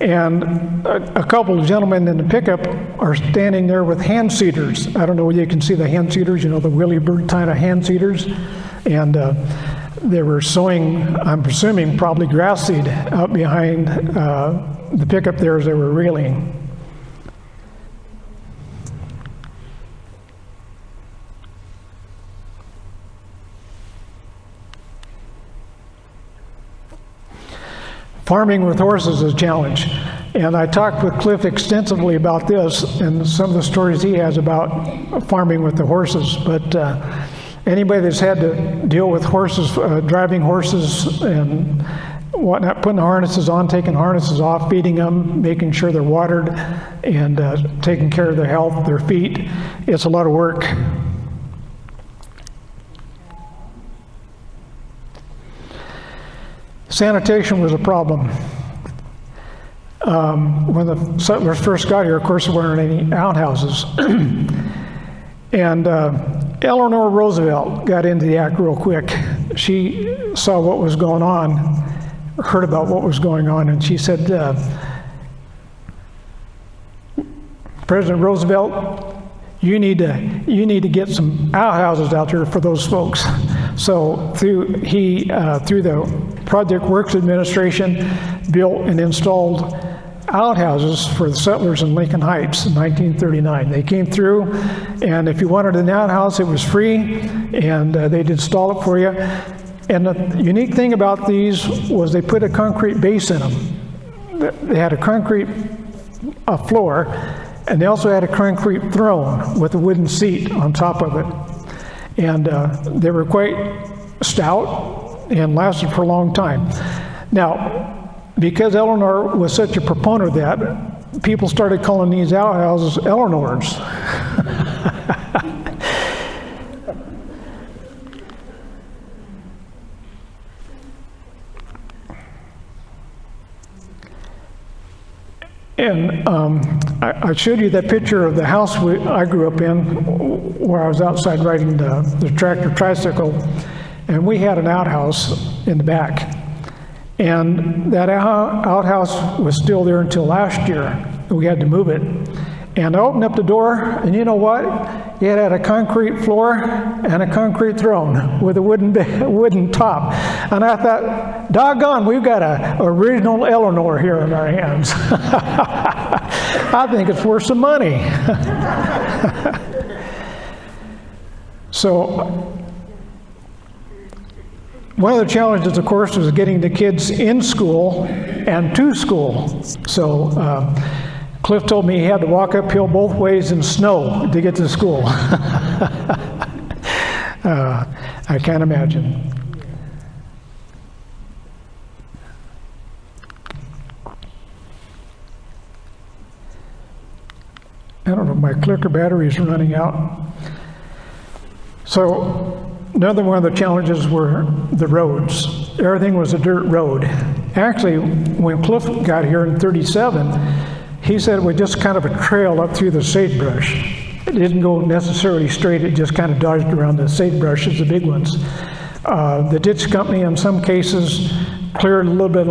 And a couple of gentlemen in the pickup are standing there with hand seeders. I don't know whether you can see the hand seeders, you know, the Willy Bird kind of hand seeders. And they were sowing, I'm presuming, probably grass seed out behind the pickup there as they were reeling. Farming with horses is a challenge. And I talked with Cliff extensively about this and some of the stories he has about farming with the horses. But anybody that's had to deal with horses, driving horses and whatnot, putting the harnesses on, taking harnesses off, feeding them, making sure they're watered, and taking care of their health, their feet, it's a lot of work. Sanitation was a problem. When the settlers first got here, of course, there weren't any outhouses. And Eleanor Roosevelt got into the act real quick. She saw what was going on, heard about what was going on, and she said, President Roosevelt, you need to get some outhouses out there for those folks. So through the Project Works Administration, built and installed outhouses for the settlers in Lincoln Heights in 1939. They came through, and if you wanted an outhouse, it was free, and they'd install it for you. And the unique thing about these was they put a concrete base in them. They had a concrete floor, and they also had a concrete throne with a wooden seat on top of it. And they were quite stout and lasted for a long time. Now, because Eleanor was such a proponent of that, people started calling these outhouses Eleanors. And I showed you that picture of the house I grew up in, where I was outside riding the tractor tricycle, and we had an outhouse in the back. And that outhouse was still there until last year. We had to move it. And I opened up the door, and you know what? It had a concrete floor and a concrete throne with a wooden top. And I thought, doggone, we've got an original Eleanor here in our hands. I think it's worth some money. So, one of the challenges, of course, was getting the kids in school and to school. So Cliff told me he had to walk uphill both ways in snow to get to school. I can't imagine. I don't know, my clicker battery is running out. So, another one of the challenges were the roads. Everything was a dirt road. Actually, when Cliff got here in '37, he said it was just kind of a trail up through the sagebrush. It didn't go necessarily straight, it just kind of dodged around the sagebrushes, the big ones. The ditch company, in some cases, cleared a little bit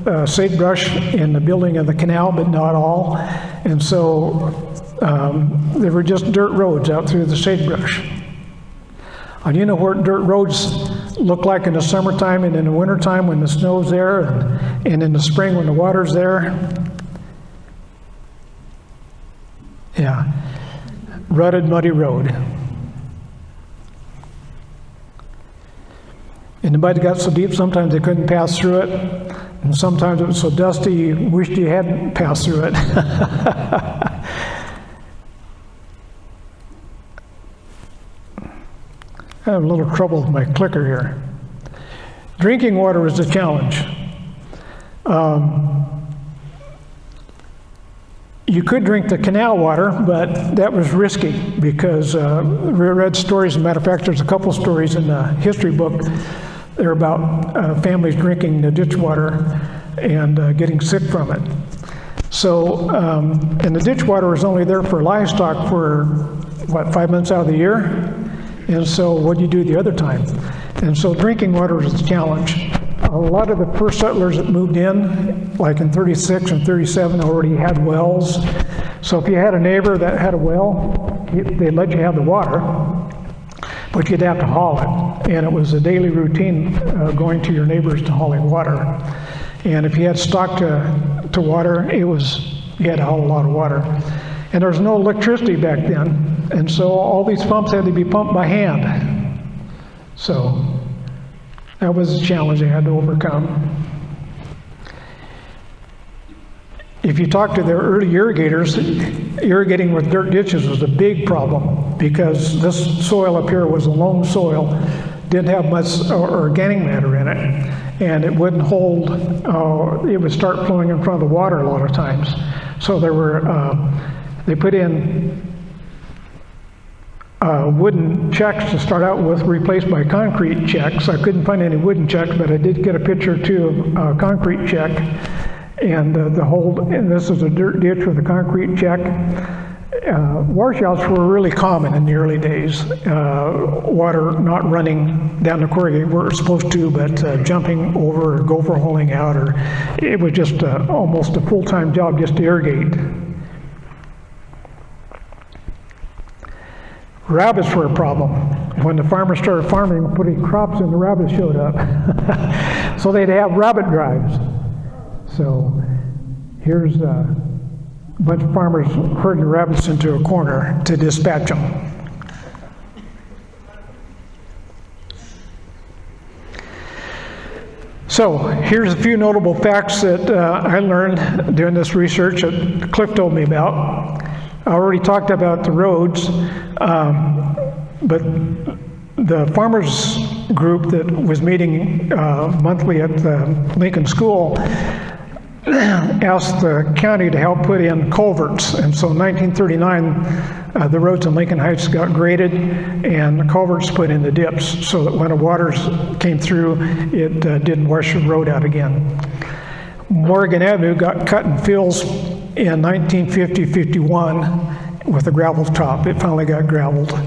of sagebrush in the building of the canal, but not all. And so there were just dirt roads out through the sagebrush. And you know what dirt roads look like in the summertime and in the wintertime when the snow's there, and in the spring when the water's there? Yeah, rutted, muddy road. And the mud got so deep sometimes they couldn't pass through it, and sometimes it was so dusty you wished you hadn't passed through it. I have a little trouble with my clicker here. Drinking water is a challenge. You could drink the canal water, but that was risky because we read stories. As a matter of fact, there's a couple stories in the history book. They're about families drinking the ditch water and getting sick from it. So, and the ditch water was only there for livestock for, 5 months out of the year? And so what do you do the other time? And so drinking water is a challenge. A lot of the first settlers that moved in, like in 36 and 37, already had wells. So if you had a neighbor that had a well, they'd let you have the water, but you'd have to haul it. And it was a daily routine going to your neighbors to hauling water. And if you had stock to water, you had to haul a lot of water. And there was no electricity back then, and so all these pumps had to be pumped by hand. So that was a challenge they had to overcome. If you talk to their early irrigators, irrigating with dirt ditches was a big problem because this soil up here was a loam soil, didn't have much organic matter in it, and it wouldn't hold, it would start flowing in front of the water a lot of times. So they put in wooden checks to start out with, replaced by concrete checks. I couldn't find any wooden checks, but I did get a picture or two of a concrete check. And and this is a dirt ditch with a concrete check. Washouts were really common in the early days. Water not running down the corrugate where it was supposed to, but jumping over or gopher holing out, or it was just almost a full-time job just to irrigate. Rabbits were a problem. When the farmers started farming and putting crops in, the rabbits showed up. So they'd have rabbit drives. So here's a bunch of farmers herding rabbits into a corner to dispatch them. So here's a few notable facts that I learned doing this research that Cliff told me about. I already talked about the roads, but the farmers group that was meeting monthly at the Lincoln School asked the county to help put in culverts. And so in 1939, the roads in Lincoln Heights got graded and the culverts put in the dips so that when the waters came through, it didn't wash the road out again. Morgan Avenue got cut in fills in 1950-51 with a gravel top. It finally got graveled.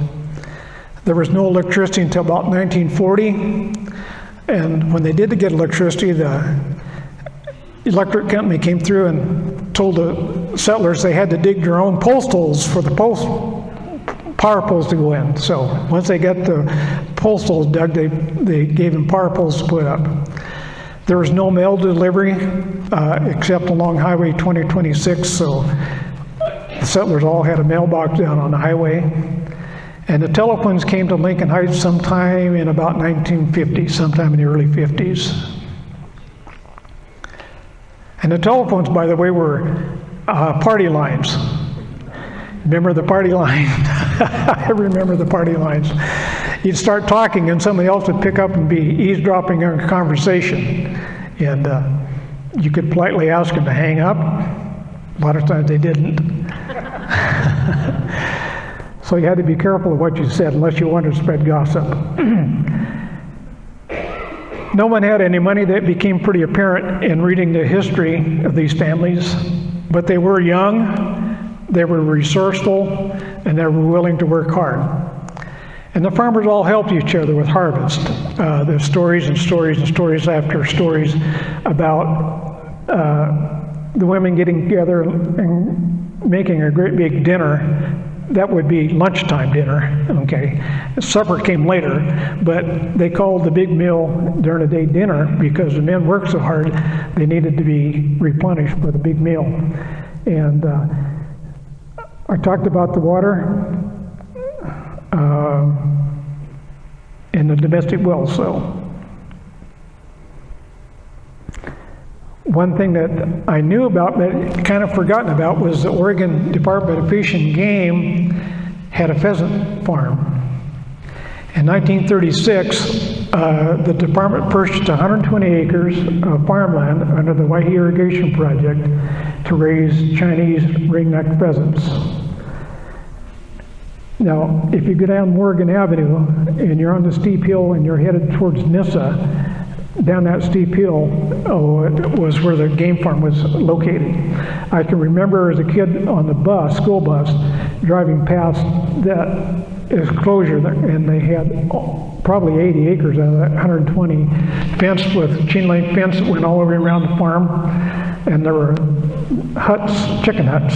There was no electricity until about 1940. And when they did get electricity, the electric company came through and told the settlers they had to dig their own post holes for the power poles to go in. So once they got the post holes dug, they gave them power poles to put up. There was no mail delivery except along Highway 2026, so the settlers all had a mailbox down on the highway. And the telephones came to Lincoln Heights sometime in about 1950, sometime in the early 50s. And the telephones, by the way, were party lines. Remember the party line? I remember the party lines. You'd start talking and somebody else would pick up and be eavesdropping on a conversation. And you could politely ask them to hang up. A lot of times they didn't. So you had to be careful of what you said unless you wanted to spread gossip. No one had any money. That became pretty apparent in reading the history of these families. But they were young, they were resourceful, and they were willing to work hard. And the farmers all helped each other with harvest. There's stories and stories and stories after stories about the women getting together and making a great big dinner. That would be lunchtime dinner, okay? Supper came later, but they called the big meal during the day dinner because the men worked so hard, they needed to be replenished for the big meal. And I talked about the water in the domestic well. So one thing that I knew about but kind of forgotten about was the Oregon Department of Fish and Game had a pheasant farm. In 1936, the department purchased 120 acres of farmland under the Waihe Irrigation Project to raise Chinese ringneck pheasants. Now, if you go down Morgan Avenue and you're on the steep hill and you're headed towards Nissa, down that steep hill it was where the game farm was located. I can remember as a kid on the bus, school bus, driving past that enclosure, and they had probably 80 acres out of that 120, fenced with chain link fence that went all over around the farm. And there were huts, chicken huts,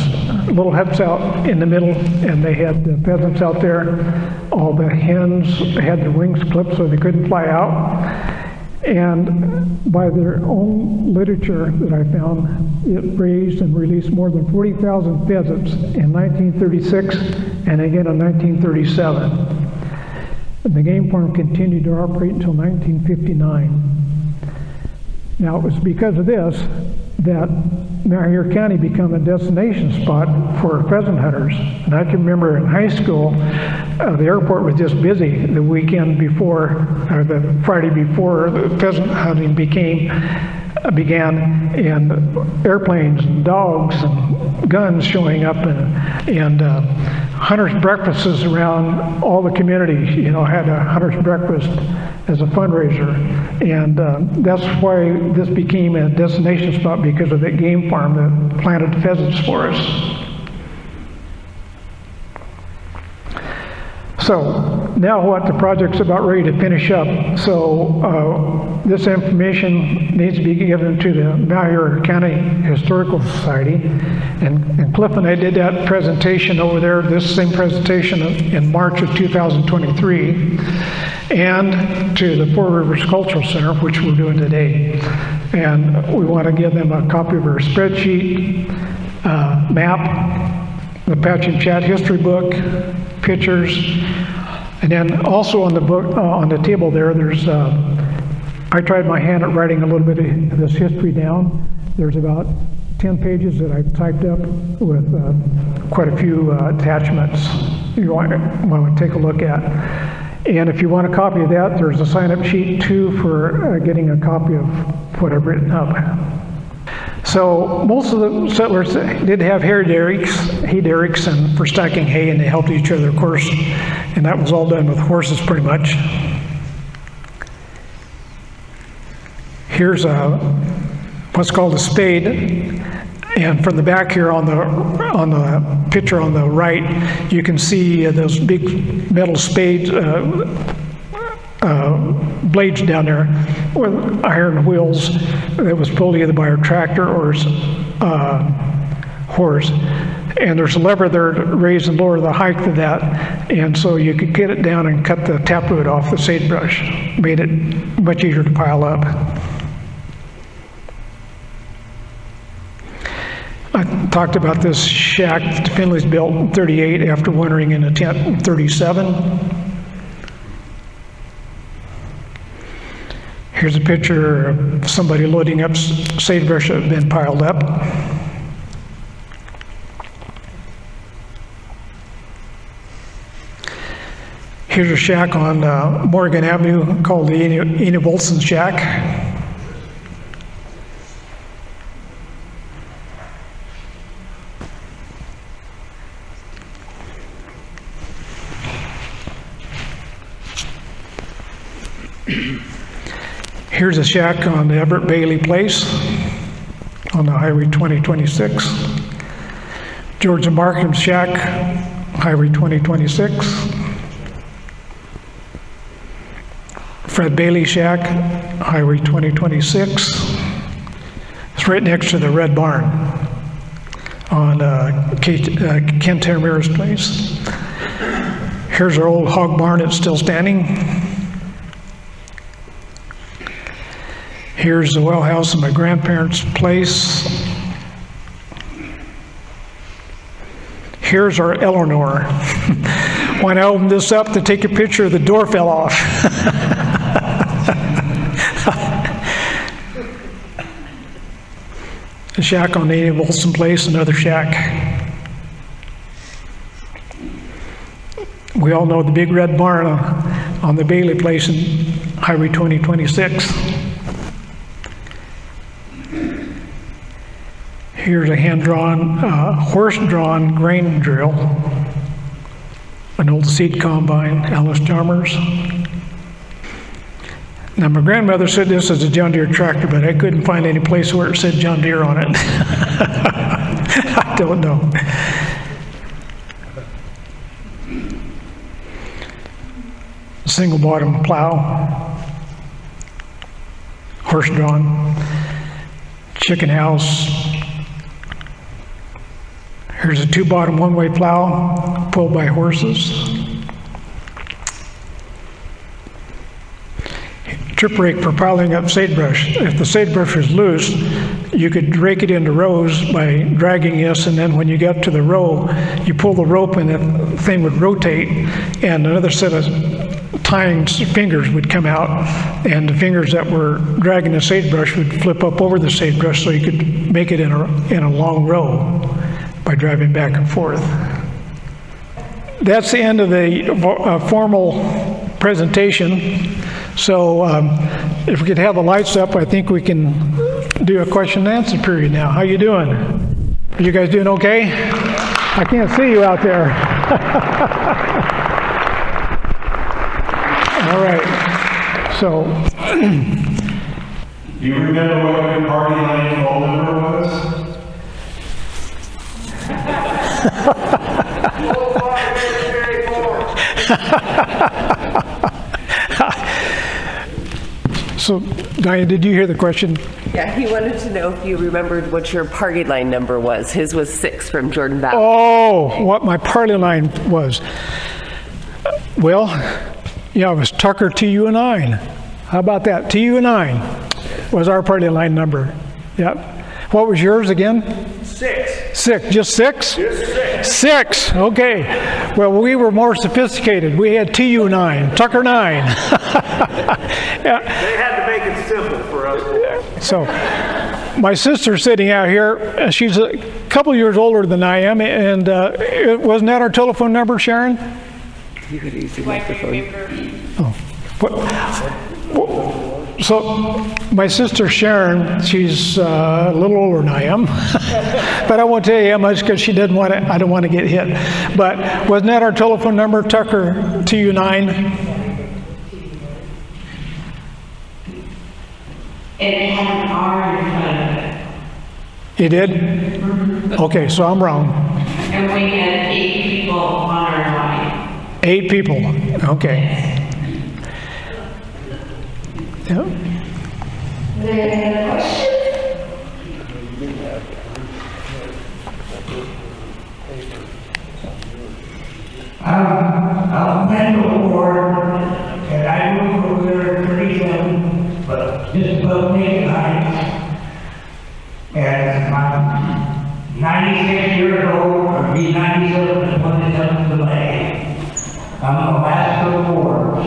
little huts out in the middle, and they had the pheasants out there. All the hens had their wings clipped so they couldn't fly out. And by their own literature that I found, it raised and released more than 40,000 pheasants in 1936 and again in 1937. And the game farm continued to operate until 1959. Now, it was because of this that Malheur County became a destination spot for pheasant hunters. And I can remember in high school, the airport was just busy the weekend before, or the Friday before the pheasant hunting began, and airplanes and dogs and guns showing up, and hunters' breakfasts around all the communities, you know, had a hunters' breakfast as a fundraiser. And that's why this became a destination spot, because of that game farm that planted pheasants for us. So now what, the project's about ready to finish up. So this information needs to be given to the Malheur County Historical Society. And Cliff and I did that presentation over there, this same presentation in March of 2023. And to the Four Rivers Cultural Center, which we're doing today. And we want to give them a copy of our spreadsheet, map, the Apache Chat history book, pictures, and then also on the book, on the table there, there's, I tried my hand at writing a little bit of this history down. There's about 10 pages that I've typed up with quite a few attachments you want to take a look at. And if you want a copy of that, there's a sign-up sheet too for getting a copy of what I've written up. So most of the settlers did have hay derricks and for stacking hay, and they helped each other, of course, and that was all done with horses pretty much. Here's what's called a spade, and from the back here on the picture on the right, you can see those big metal spades, blades down there with iron wheels that was pulled either by a tractor or horse. And there's a lever there to raise and lower the height of that, and so you could get it down and cut the taproot off the sagebrush. Made it much easier to pile up. I talked about this shack that Finley's built in 38 after wintering in a tent in 37. Here's a picture of somebody loading up sagebrush that had been piled up. Here's a shack on Morgan Avenue called the Enid Wilson Shack. Here's a shack on the Everett Bailey Place on the Highway 2026. George and Markham's shack, Highway 2026. Fred Bailey shack, Highway 2026. It's right next to the Red Barn on Kent Ramirez's place. Here's our old hog barn, it's still standing. Here's the well house in my grandparents' place. Here's our Eleanor. When I opened this up to take a picture, the door fell off. A shack on Native Wilson Place, another shack. We all know the big red barn on the Bailey Place in Highway 2026. Here's a hand-drawn, horse-drawn grain drill, an old seed combine, Alice Chalmers. Now, my grandmother said this is a John Deere tractor, but I couldn't find any place where it said John Deere on it. I don't know. single bottom plow, horse drawn, chicken house. Here's a 2 bottom 1-way plow pulled by horses. Trip rake for piling up sagebrush. If the sagebrush was loose, you could rake it into rows by dragging this, and then when you got to the row, you pull the rope and the thing would rotate, and another set of tying fingers would come out, and the fingers that were dragging the sagebrush would flip up over the sagebrush so you could make it in a long row by driving back and forth. That's the end of the formal presentation. So if we could have the lights up, I think we can do a question and answer period now. How you doing? Are you guys doing okay? I can't see you out there. All right. So. Do you remember what your party line phone number was? So, Diane, did you hear the question? Yeah, he wanted to know if you remembered what your party line number was. His was 6 from Jordan Valley. Oh, what my party line was. Well, yeah, it was Tucker TU9. How about that? TU9 was our party line number. Yep. What was yours again? 6. 6. Just 6? Just 6. 6. Okay. Well, we were more sophisticated. We had TU9, Tucker 9. Yeah. They had to make it simple for us. So, my sister's sitting out here. She's a couple years older than I am, and wasn't that our telephone number, Sharon? You could use your microphone. Oh. So, my sister Sharon, she's a little older than I am, but I won't tell you how much because she didn't want to. I don't want to get hit. But wasn't that our telephone number, Tucker TU9? It had an R in front of it. You did? Okay, so I'm wrong. And we had 8 people on our line. 8 people. Okay. Yeah. Any other questions? I'm Randall Ward, and I moved over there 37, but just above Lincoln Heights. And I'm 96 years old, I'll be 97 and 27 today. I'm a master of wards.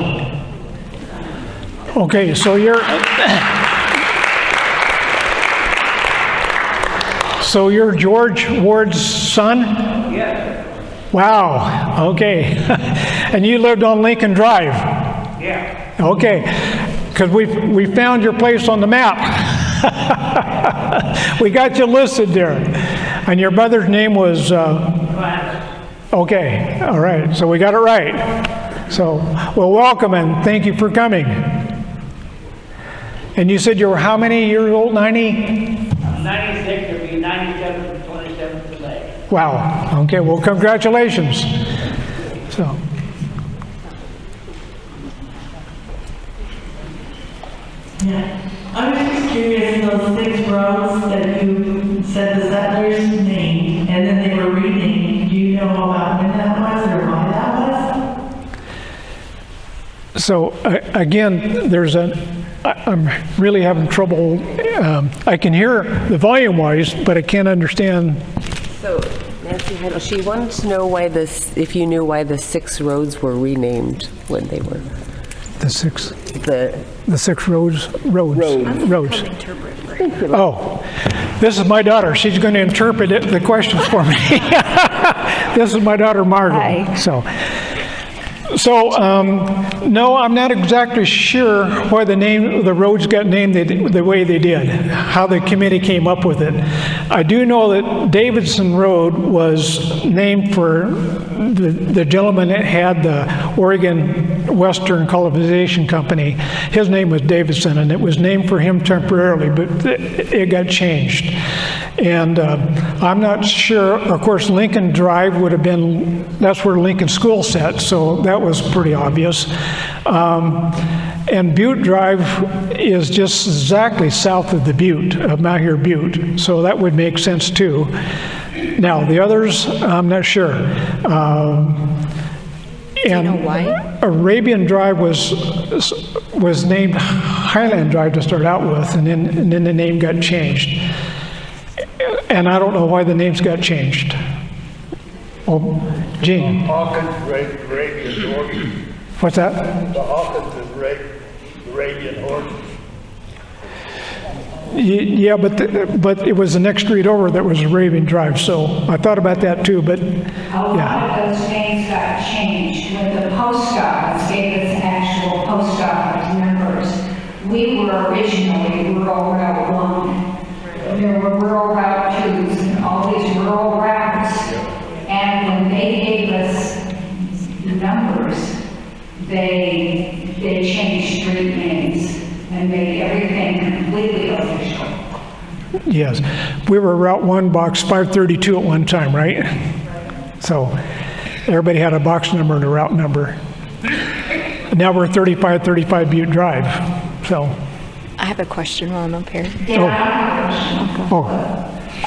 Okay, so you're George Ward's son? Yeah. Wow. Okay. And you lived on Lincoln Drive? Yeah. Okay. Because we found your place on the map. We got you listed there. And your brother's name was okay. All right. So we got it right. So, well, welcome and thank you for coming. And you said you were how many years old? 90? I'm 96, I'll be 97 and 27 today. Wow. Okay. Well, congratulations. So. Yeah. I was just curious, those 6 roads that you said the settlers named, and then they were renamed, do you know about when that was or why that was? So again, I'm really having trouble. I can hear the volume-wise, but I can't understand. So, Nancy Heidel, she wanted to know if you knew why the 6 roads were renamed when they were. The 6 roads. Oh, this is my daughter. She's going to interpret the questions for me. This is my daughter, Margot. Hi. So, no, I'm not exactly sure why the roads got named the way they did, how the committee came up with it. I do know that Davidson Road was named for the gentleman that had the Oregon Western Colonization Company. His name was Davidson, and it was named for him temporarily, but it got changed. And I'm not sure, of course, Lincoln Drive would have been, that's where Lincoln School sat, so that was was pretty obvious. And Butte Drive is just exactly south of the Butte, of Mount Here Butte, so that would make sense too. Now, the others, I'm not sure. Do you know why? Arabian Drive was named Highland Drive to start out with, and then the name got changed. And I don't know why the names got changed. Oh, Gene. Hawkins, Arabian horses. What's that? The Hawkins is Arabian horses. Yeah, but it was the next street over that was Arabian Drive, so I thought about that too, but A lot yeah. of those names got changed when the post office gave us actual post office numbers. We were originally rural route 1. There were rural route 2s and all these rural routes. And when they gave us the numbers, they changed street names and made everything completely official. Yes, we were Route 1, Box 532 at one time, right? So everybody had a box number and a route number. And now we're 3535 Butte Drive, so. I have a question while I'm up here. Oh,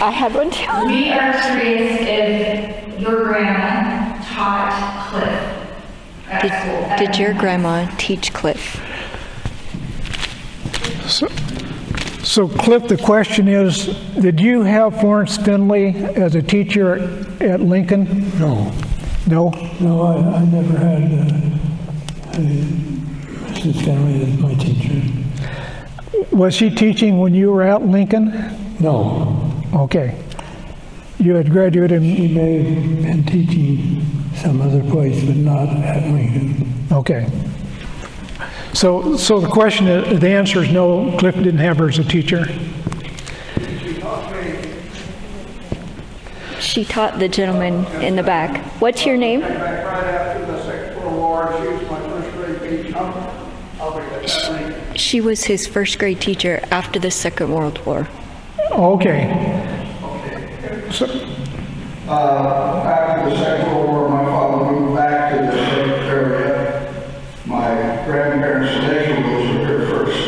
I have one too. We are curious if your grandma taught Cliff at school. Did your grandma teach Cliff? so Cliff, the question is, did you have Florence Finley as a teacher at Lincoln? No, No? no, I never had Mrs. Finley as my teacher. Was she teaching when you were at Lincoln? No, Okay. You had graduated, she may have been teaching some other place, but not at Lincoln. okay. So the question, the answer is no, Cliff didn't have her as a teacher. She taught the gentleman in the back. What's your name? Right after the Second World War, she was my first grade teacher. I'll be at She was his first grade teacher after the Second World War. Okay. So, After the Second World War, my father moved back to the area. My grandparents' neighborhoods were here first.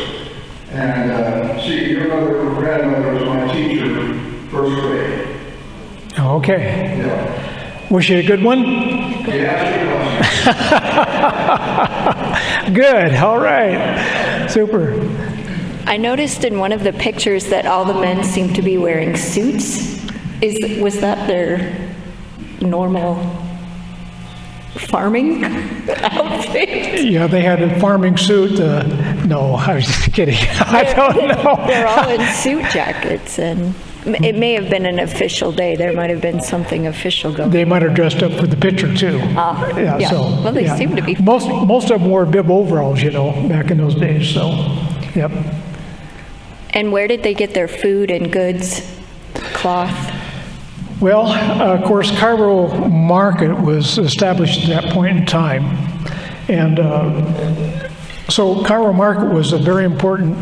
And your grandmother was my teacher, first grade. okay. Yeah. Was she a good one? Yeah, she was. Good, all right. Super. I noticed in one of the pictures that all the men seem to be wearing suits. Was that their normal farming outfit? Yeah, they had a farming suit. No, I was just kidding. I don't know. They're all in suit jackets, and it may have been an official day. There might have been something official going on. They might have dressed up for the picture too. Yeah. So, Well, they seem to be. Most of them wore bib overalls, back in those days. So, yep. And where did they get their food and goods, cloth? Well, of course, Cairo Market was established at that point in time. And so Cairo Market was a very important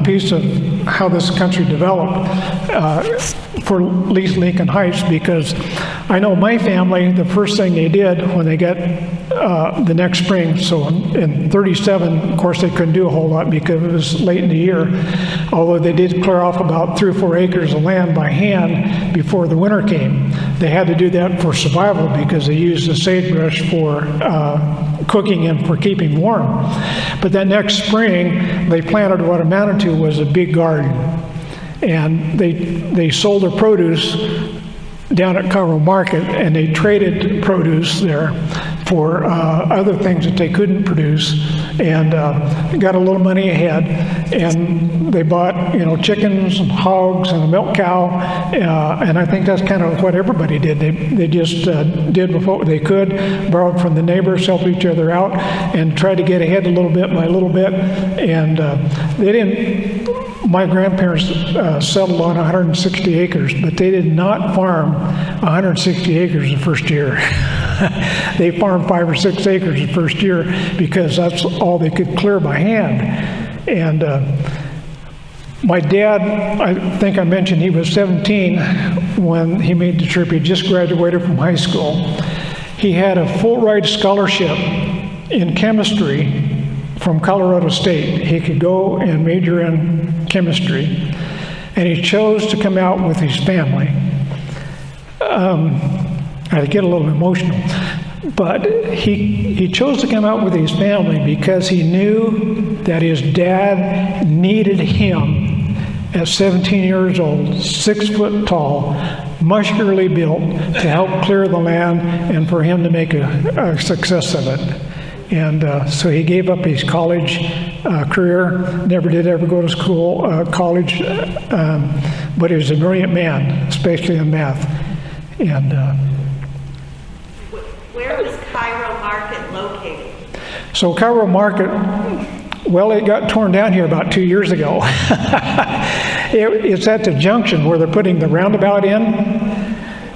piece of how this country developed for at least Lincoln Heights, because I know my family, the first thing they did when they got the next spring, so in 37, of course, they couldn't do a whole lot because it was late in the year, although they did clear off about 3 or 4 acres of land by hand before the winter came. They had to do that for survival because they used the sagebrush for cooking and for keeping warm. But that next spring, they planted what amounted to was a big garden. And they sold their produce down at Cairo Market, and they traded produce there for other things that they couldn't produce, and got a little money ahead. And they bought, chickens and hogs and a milk cow, and I think that's kind of what everybody did. They just did what they could, borrowed from the neighbors, helped each other out, and tried to get ahead a little bit by little bit. And they didn't. My grandparents settled on 160 acres, but they did not farm 160 acres the first year. They farmed 5 or 6 acres the first year because that's all they could clear by hand. And my dad, I think I mentioned he was 17 when he made the trip. He just graduated from high school. He had a full ride scholarship in chemistry from Colorado State. He could go and major in chemistry, and he chose to come out with his family. I get a little emotional, but he chose to come out with his family because he knew that his dad needed him at 17 years old, 6 foot tall, muscularly built, to help clear the land and for him to make a success of it. And so he gave up his college career, never did ever go to school, college, but he was a brilliant man, especially in math. And where was Cairo Market located? so Cairo Market, well, it got torn down here about 2 years ago. It's at the junction where they're putting the roundabout in.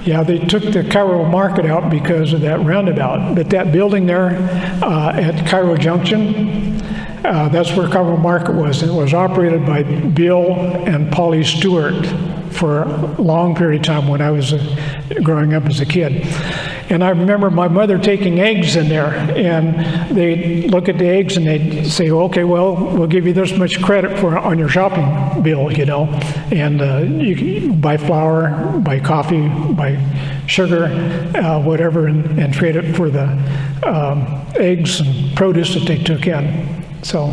Yeah, they took the Cairo Market out because of that roundabout. But that building there at Cairo Junction, that's where Cairo Market was. It was operated by Bill and Polly Stewart for a long period of time when I was growing up as a kid. And I remember my mother taking eggs in there, and they'd look at the eggs and they'd say, okay, well, we'll give you this much credit on your shopping bill, you know, and you can buy flour, buy coffee, buy sugar, whatever, and trade it for the eggs and produce that they took in. So.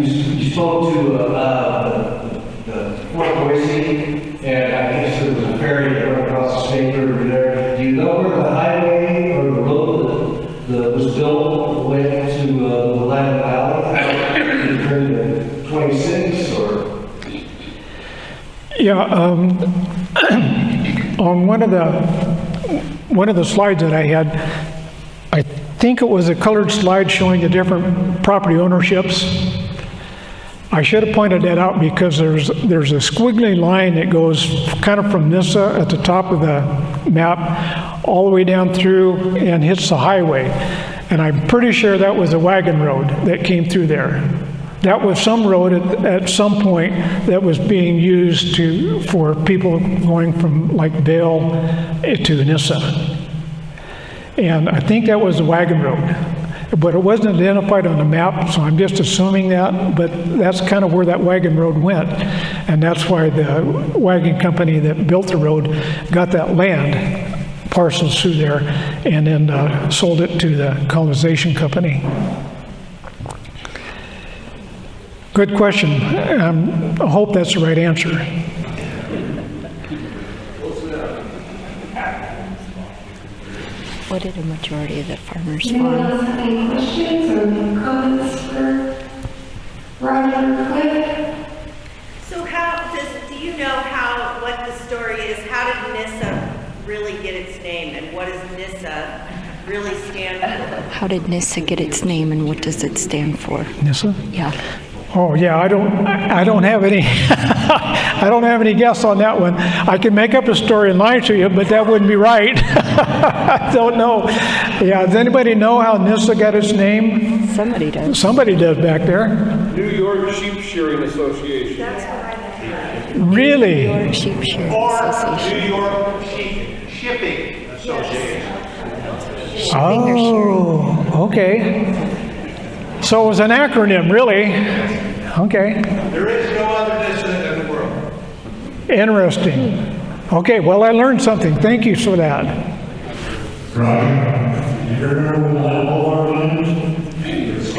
You spoke to the Fort Boise, and I guess there was a ferry that went across the state river there. Do you know where the highway or the road that was built went to the Willamette Valley? Did it turn to 26 or? Yeah, on one of the slides that I had, I think it was a colored slide showing the different property ownerships. I should have pointed that out because there's a squiggly line that goes kind of from Nissa at the top of the map all the way down through and hits the highway. And I'm pretty sure that was a wagon road that came through there. That was some road at some point that was being used for people going from like Vail to Nissa. And I think that was the wagon road. But it wasn't identified on the map, so I'm just assuming that, but that's kind of where that wagon road went. And that's why the wagon company that built the road got that land parcels through there and then sold it to the colonization company. Good question. I hope that's the right answer. What did a majority of the farmers Anyone farm? else have any questions or comments for Roger or Cliff? So do you know what the story is? How did NISA really get its name, and what does NISA really stand for? How did NISA get its name, and what does it stand for? Nissa? Yeah. Oh yeah, I don't have any I don't have any guess on that one. I can make up a story and lie to you, but that wouldn't be right. I don't know. Yeah, does anybody know how NISA got its name? Somebody does. Somebody does back there. New York Sheep Shearing Association. That's what I Really? New York Sheep Shearing Association. New York Sheep Shipping Association. Oh, okay. So it was an acronym, really. Okay. There is no other NISA in the world. Interesting. Okay, well, I learned something. Thank you for that. Roger, you remember when Lytle Boulevard went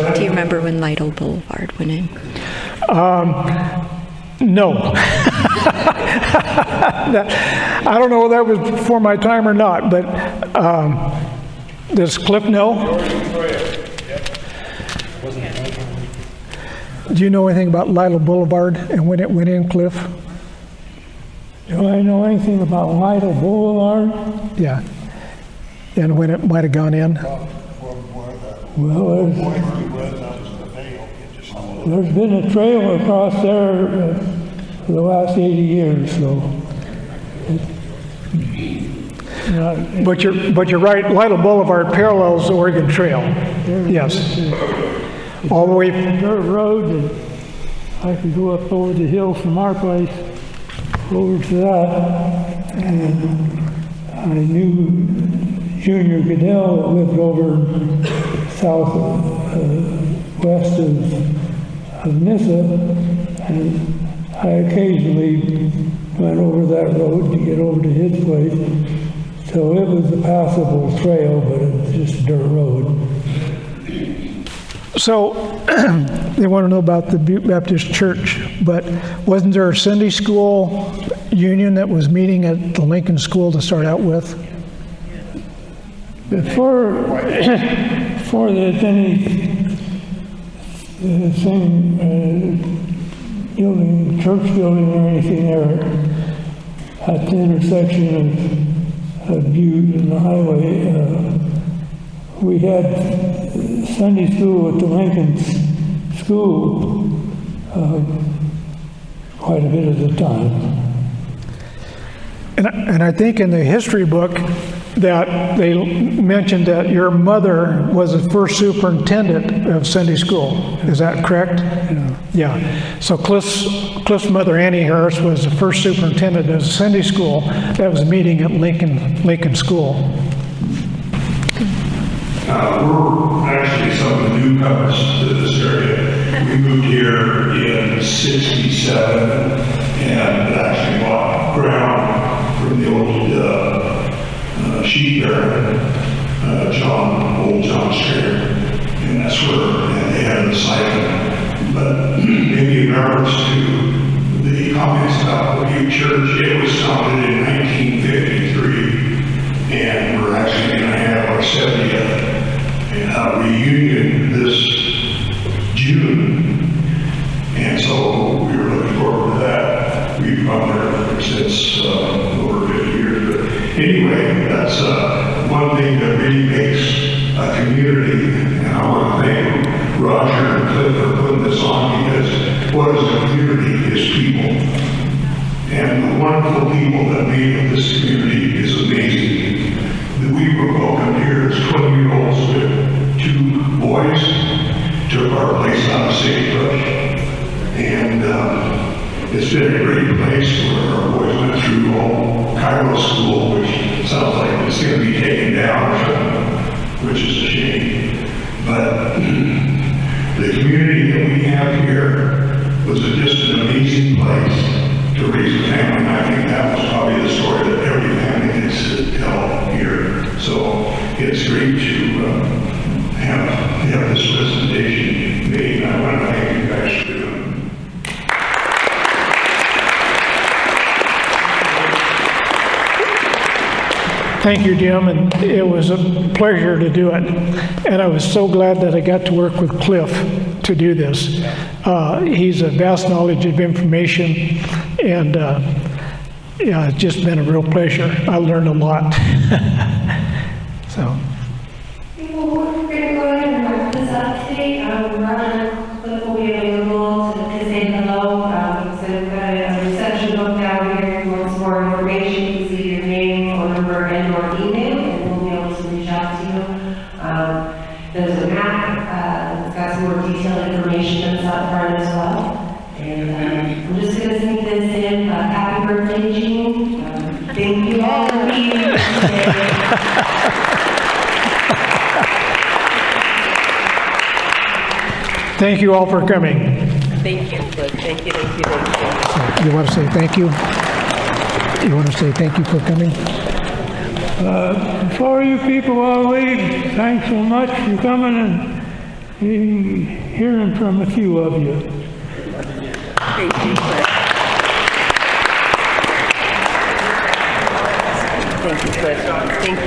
in? Do you remember when Lytle Boulevard went in? No. I don't know if that was before my time or not, but does Cliff know? Do you know anything about Lytle Boulevard and when it went in, Cliff? Do I know anything about Lytle Boulevard? Yeah. And when it might have gone in? Well, there's been a trail across there for the last 80 years, so. But you're right, Lytle Boulevard parallels the Oregon Trail. Yes. All the way. Dirt road, and I could go up over the hill from our place over to that, and I knew Junior Goodell that lived over west of Nissa, and I occasionally went over that road to get over to his place. So it was a passable trail, but it was just a dirt road. So they want to know about the Butte Baptist Church, but wasn't there a Sunday school union that was meeting at the Lincoln School to start out with? Before there's any building, church building or anything there at the intersection of Butte and the highway, we had Sunday school at the Lincoln School quite a bit of the time. And I think in the history book that they mentioned that your mother was the first superintendent of Sunday school. Is that correct? Yeah. So Cliff's mother, Annie Harris, was the first superintendent of Sunday school that was meeting at Lincoln School. We're actually some of the newcomers to this area. We moved here in '67 and actually bought ground from the old sheep baron, old John Strayer, and that's where they had the site. But maybe in reference to the comments about the Butte Church, it was founded in 1953, and we're actually going to have our 70th reunion this June, and so we were looking forward to that. We've gone there since over 50 years, but anyway, that's one thing that really makes a community, and I want to thank Roger and Cliff for putting this on, because what is a community is people, and the wonderful people that made up this community is amazing. We were welcomed here as 20-year-olds with 2 boys, took our place out of Sagebrush, and it's been a great place where our boys went through all Cairo school, which sounds like it's going to be taken down or something, which is a shame. But the community that we have here was just an amazing place to raise a family. And I think that was probably the story that every family gets to tell here. So it's great to have this presentation made. I want to thank you guys for doing it. Thank you, Jim, and it was a pleasure to do it. And I was so glad that I got to work with Cliff to do this. He's a vast knowledge of information, and yeah, it's just been a real pleasure. I learned a lot. So. Well, we're going to go ahead and wrap this up today. Roger and Cliff will be available to say hello. So we've got a reception book down here. If you want some more information, you can see your name, phone number, and or email, and we'll be able to reach out to you. There's a map that's got some more detailed information that's out front as well. And I'm just going to sneak this in. Happy birthday, Jean. Thank you all for being here today. Thank you all for coming. Thank you, Cliff. Thank you. You want to say thank you? You want to say thank you for coming? Before you people all leave, thanks so much for coming and hearing from a few of you. Thank you, Cliff. Thank you, Cliff. Thank you.